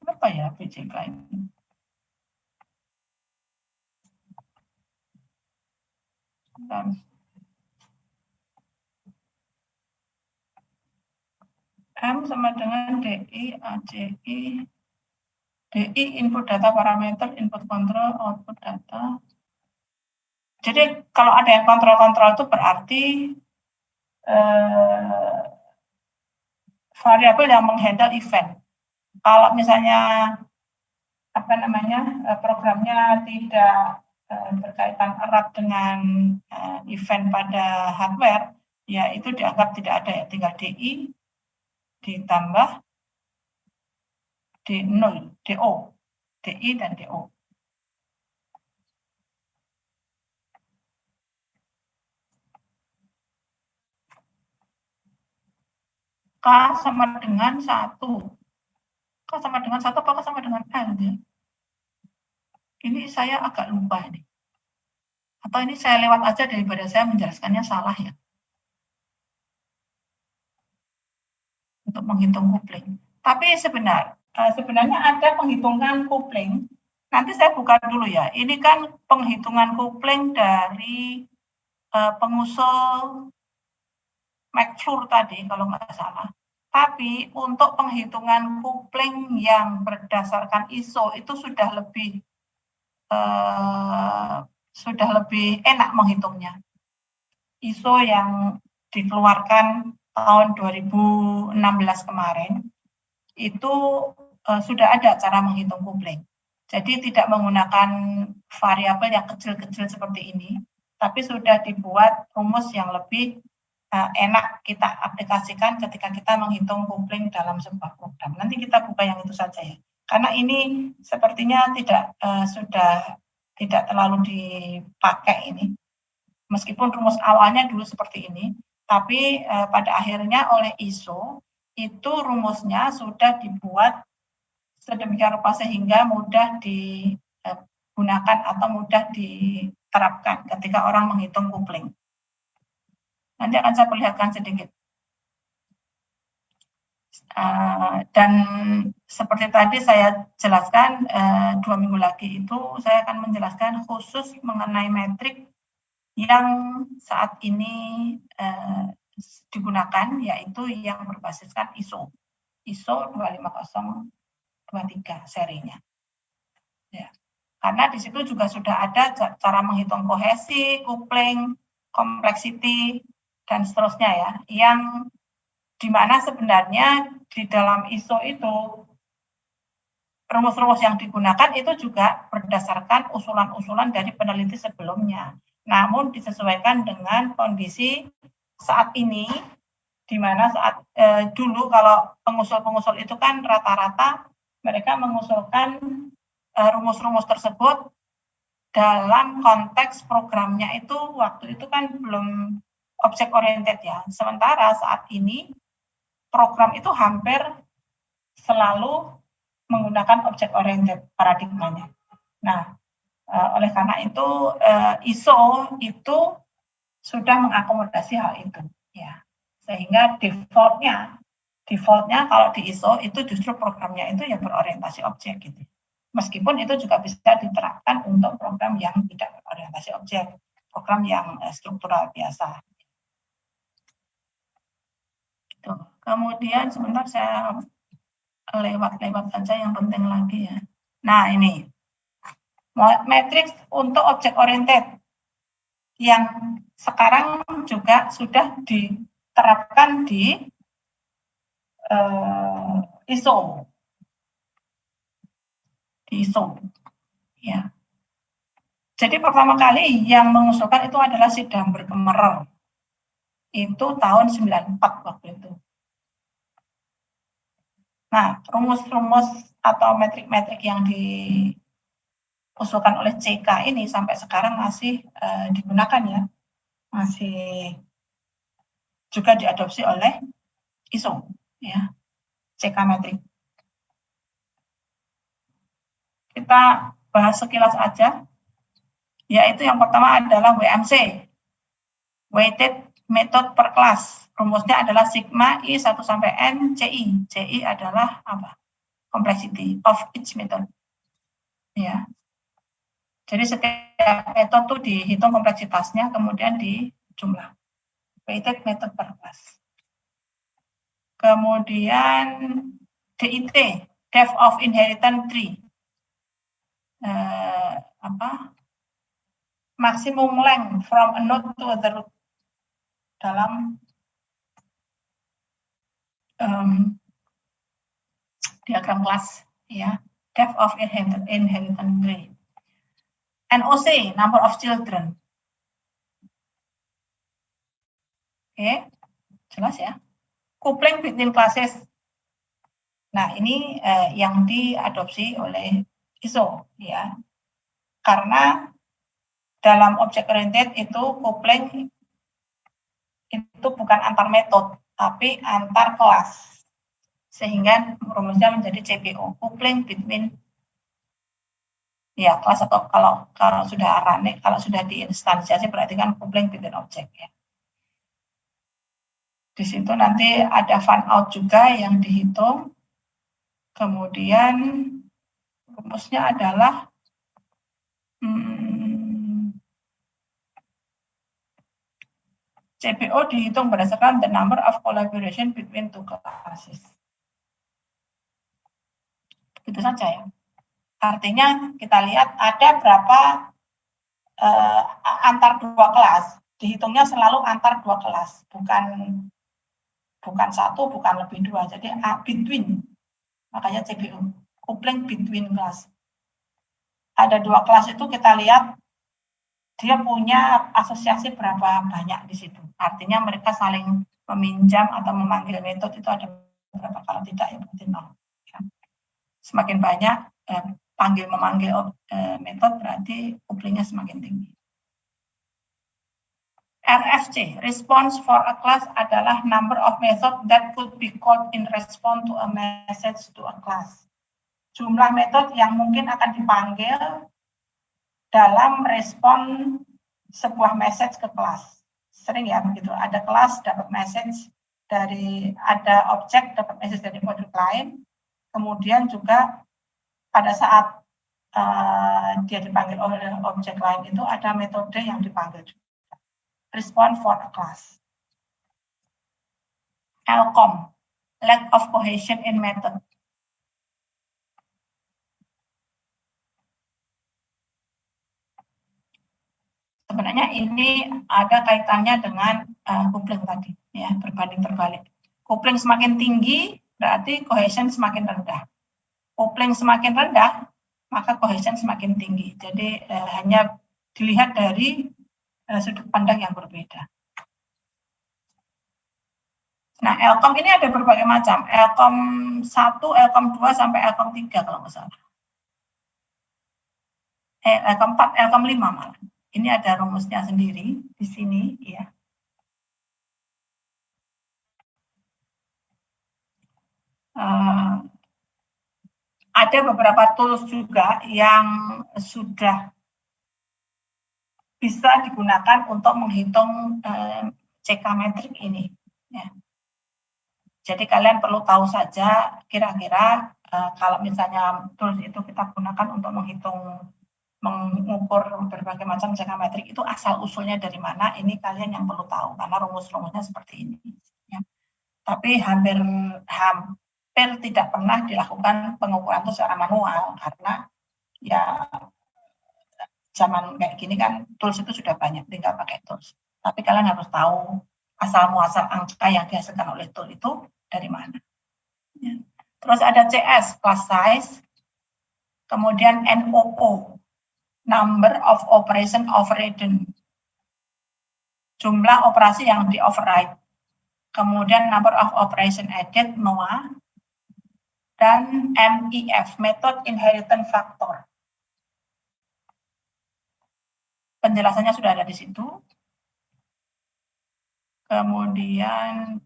Apa ya B, C, K ini? M sama dengan DI, ACI, DI input data parameter, input control, output data. Jadi kalau ada yang kontrol-kontrol itu berarti variabel yang menghandle event. Kalau misalnya apa namanya programnya tidak berkaitan erat dengan event pada hardware, ya itu dianggap tidak ada, ya tinggal DI ditambah D0, DO, DI dan DO. K sama dengan 1. K sama dengan 1 apa K sama dengan L ya? Ini saya agak lupa ini. Atau ini saya lewat aja daripada saya menjelaskannya salah ya. untuk menghitung coupling. Tapi sebenarnya ada penghitungan coupling. Nanti saya buka dulu ya. Ini kan penghitungan coupling dari pengusul McClure tadi kalau nggak salah. Tapi untuk penghitungan coupling yang berdasarkan ISO itu sudah lebih enak menghitungnya. ISO yang dikeluarkan tahun 2016 kemarin itu sudah ada cara menghitung coupling. Jadi tidak menggunakan variabel yang kecil-kecil seperti ini, tapi sudah dibuat rumus yang lebih enak kita aplikasikan ketika kita menghitung coupling dalam sebuah program. Nanti kita buka yang itu saja ya. Karena ini sepertinya sudah tidak terlalu dipakai ini. Meskipun rumus awalnya dulu seperti ini, tapi pada akhirnya oleh ISO itu rumusnya sudah dibuat sedemikian rupa sehingga mudah digunakan atau mudah diterapkan ketika orang menghitung coupling. Nanti akan saya perlihatkan sedikit. Dan seperti tadi saya jelaskan 2 minggu lagi itu saya akan menjelaskan khusus mengenai metrik yang saat ini digunakan, yaitu yang berbasiskan ISO 25023 serinya. Ya. Karena di situ juga sudah ada cara menghitung kohesi, coupling, complexity, dan seterusnya ya, yang dimana sebenarnya di dalam ISO itu rumus-rumus yang digunakan itu juga berdasarkan usulan-usulan dari peneliti sebelumnya. Namun disesuaikan dengan kondisi saat ini, di mana saat dulu kalau pengusul-pengusul itu kan rata-rata mereka mengusulkan rumus-rumus tersebut dalam konteks programnya itu waktu itu kan belum object oriented ya. Sementara saat ini program itu hampir selalu menggunakan object oriented paradigmanya. Nah, oleh karena itu ISO itu sudah mengakomodasi hal itu ya. Sehingga defaultnya kalau di ISO itu justru programnya itu yang berorientasi objek gitu. Meskipun itu juga bisa diterapkan untuk program yang tidak berorientasi objek, program yang struktural biasa. Tuh. Kemudian sebentar saya lewat-lewat saja yang penting lagi ya. Nah ini matriks untuk objek oriented yang sekarang juga sudah diterapkan di ISO. Di ISO. Ya. Jadi pertama kali yang mengusulkan itu adalah si Damber-Kemmerer. Itu tahun 94 waktu itu. Nah, rumus-rumus atau metrik-metrik yang diusulkan oleh CK ini sampai sekarang masih digunakan ya. Masih juga diadopsi oleh ISO ya. CK metrik. Kita bahas sekilas aja. Yaitu yang pertama adalah WMC. Weighted Method per Class. Rumusnya adalah sigma I 1 sampai N CI. CI adalah apa? Complexity of each method. Ya. Jadi setiap metode itu dihitung kompleksitasnya, kemudian dijumlah. Weighted Method per Class. Kemudian DIT, Depth of Inheritance Tree. Maximum length from a node to the root dalam diagram kelas ya. Depth of inheritance tree. NOC, number of children. Oke, jelas ya. Coupling between classes. Nah, ini yang diadopsi oleh ISO ya. Karena dalam object oriented itu coupling itu bukan antar metode, tapi antar kelas. Sehingga rumusnya menjadi CBO, coupling between ya kelas, atau kalau sudah running, kalau sudah diinstansiasi berarti kan coupling between object ya. Di situ nanti ada fan out juga yang dihitung. Kemudian rumusnya adalah CPO dihitung berdasarkan the number of collaboration between two classes. Itu saja ya. Artinya kita lihat ada berapa antar dua kelas. Dihitungnya selalu antar dua kelas, bukan satu, bukan lebih dua. Jadi between, makanya CPO, coupling between class. Ada dua kelas itu kita lihat dia punya asosiasi berapa banyak di situ. Artinya mereka saling meminjam atau memanggil metode itu ada berapa, kalau tidak ya berarti nol. Semakin banyak panggil memanggil metode berarti couplingnya semakin tinggi. RFC, response for a class adalah number of method that could be called in response to a message to a class. Jumlah metode yang mungkin akan dipanggil dalam respon sebuah message ke kelas. Sering ya begitu, ada kelas dapat message dari, ada objek dapat message dari modul lain, kemudian juga pada saat dia dipanggil oleh objek lain itu ada metode yang dipanggil juga. Respond for a class. LCOM, lack of cohesion in method. Sebenarnya ini ada kaitannya dengan coupling tadi, ya, berbanding terbalik. Coupling semakin tinggi berarti cohesion semakin rendah. Coupling semakin rendah maka cohesion semakin tinggi. Jadi hanya dilihat dari sudut pandang yang berbeda. Nah, LCOM ini ada berbagai macam. LCOM 1, LCOM 2 sampai LCOM 3 kalau nggak salah. LCOM 4, LCOM 5 malah. Ini ada rumusnya sendiri di sini, ya. Ada beberapa tools juga yang sudah bisa digunakan untuk menghitung CK metrik ini. Ya. Jadi kalian perlu tahu saja kira-kira kalau misalnya tools itu kita gunakan untuk mengukur berbagai macam CK metrik itu asal usulnya dari mana, ini kalian yang perlu tahu karena rumus-rumusnya seperti ini. Ya. Tapi hampir tidak pernah dilakukan pengukuran itu secara manual karena ya zaman kayak gini kan tools itu sudah banyak, tinggal pakai tools. Tapi kalian harus tahu asal-muasal angka yang dihasilkan oleh tool itu dari mana. Ya. Terus ada CS, class size, kemudian NOO, number of operation overridden, jumlah operasi yang di-override, kemudian number of operation added, NOA, dan MEF, method inheritance factor. Penjelasannya sudah ada di situ. Kemudian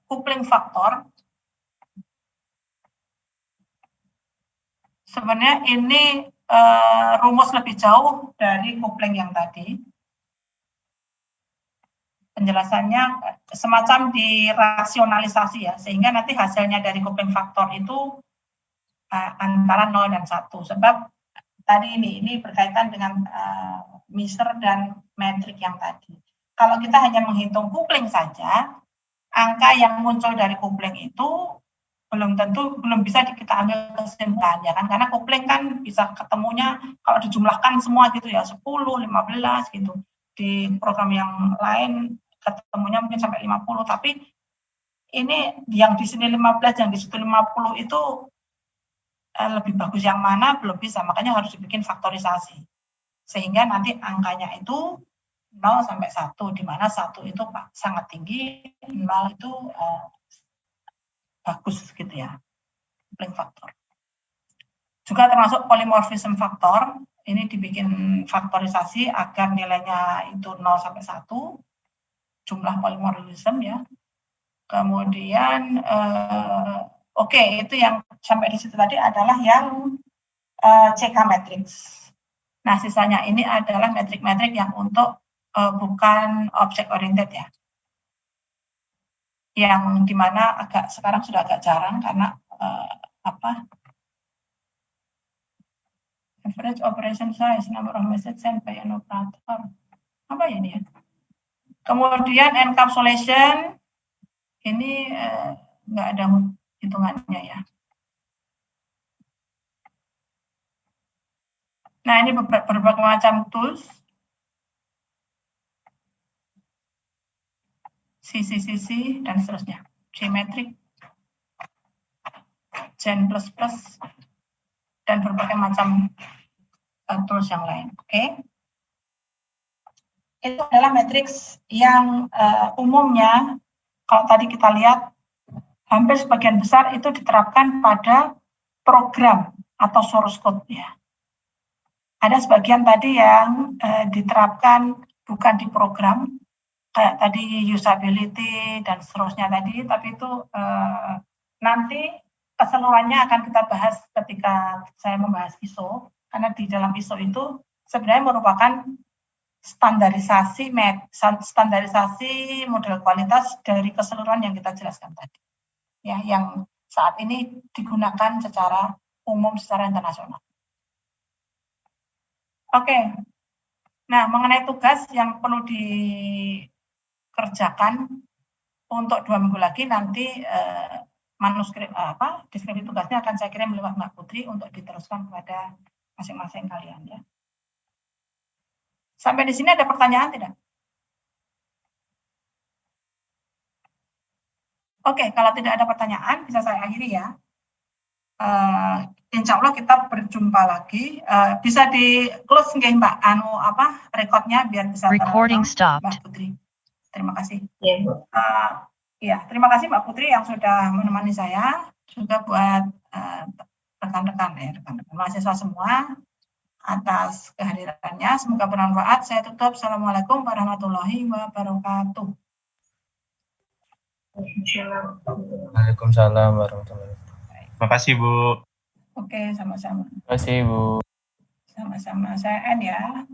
coupling factor. Sebenarnya ini rumus lebih jauh dari coupling yang tadi. Penjelasannya semacam dirasionalisasi ya, sehingga nanti hasilnya dari coupling factor itu antara 0 dan 1. Sebab tadi ini berkaitan dengan measure dan metrik yang tadi. Kalau kita hanya menghitung coupling saja, angka yang muncul dari coupling itu belum bisa kita ambil kesimpulan ya kan, karena coupling kan bisa ketemunya kalau dijumlahkan semua gitu ya 10, 15 gitu. Di program yang lain ketemunya mungkin sampai 50, tapi ini yang di sini 15, yang di situ 50 itu lebih bagus yang mana belum bisa, makanya harus dibikin faktorisasi. Sehingga nanti angkanya itu 0 sampai 1, di mana 1 itu sangat tinggi, 0 itu bagus gitu ya, coupling factor. Juga termasuk polymorphism factor, ini dibikin faktorisasi agar nilainya itu 0 sampai 1, jumlah polymorphism ya. Kemudian oke, itu yang sampai di situ tadi adalah yang CK matrix. Nah, sisanya ini adalah metrik-metrik yang untuk bukan object oriented ya. yang dimana sekarang sudah agak jarang karena average operation size, number of message sent by an operator. Apa ya ini ya? Kemudian encapsulation, ini nggak ada hitungannya ya. Nah, ini berbagai macam tools. CC, dan seterusnya. Geometric, Gen++, dan berbagai macam tools yang lain. Oke. Itu adalah matriks yang umumnya, kalau tadi kita lihat, hampir sebagian besar itu diterapkan pada program atau source code-nya. Ada sebagian tadi yang diterapkan bukan di program, kayak tadi usability dan seterusnya tadi, tapi itu nanti keseluruhannya akan kita bahas ketika saya membahas ISO, karena di dalam ISO itu sebenarnya merupakan standarisasi model kualitas dari keseluruhan yang kita jelaskan tadi, ya, yang saat ini digunakan secara umum secara internasional. Oke, nah mengenai tugas yang perlu dikerjakan untuk 2 minggu lagi nanti manuskrip deskripsi tugasnya akan saya kirim lewat Mbak Putri untuk diteruskan kepada masing-masing kalian ya. Sampai di sini ada pertanyaan tidak? Oke, kalau tidak ada pertanyaan bisa saya akhiri ya. Insya Allah kita berjumpa lagi. Bisa di close nggih Mbak rekodnya biar bisa Recording stopped. Mbak Putri. Terima kasih. Ya, Terima kasih Mbak Putri yang sudah menemani saya, juga buat rekan-rekan mahasiswa semua atas kehadirannya. Semoga bermanfaat. Saya tutup. Assalamualaikum warahmatullahi wabarakatuh. Waalaikumsalam warahmatullahi wabarakatuh. Terima kasih, Bu. Oke, sama-sama. Terima kasih, Bu. Sama-sama. Saya N ya.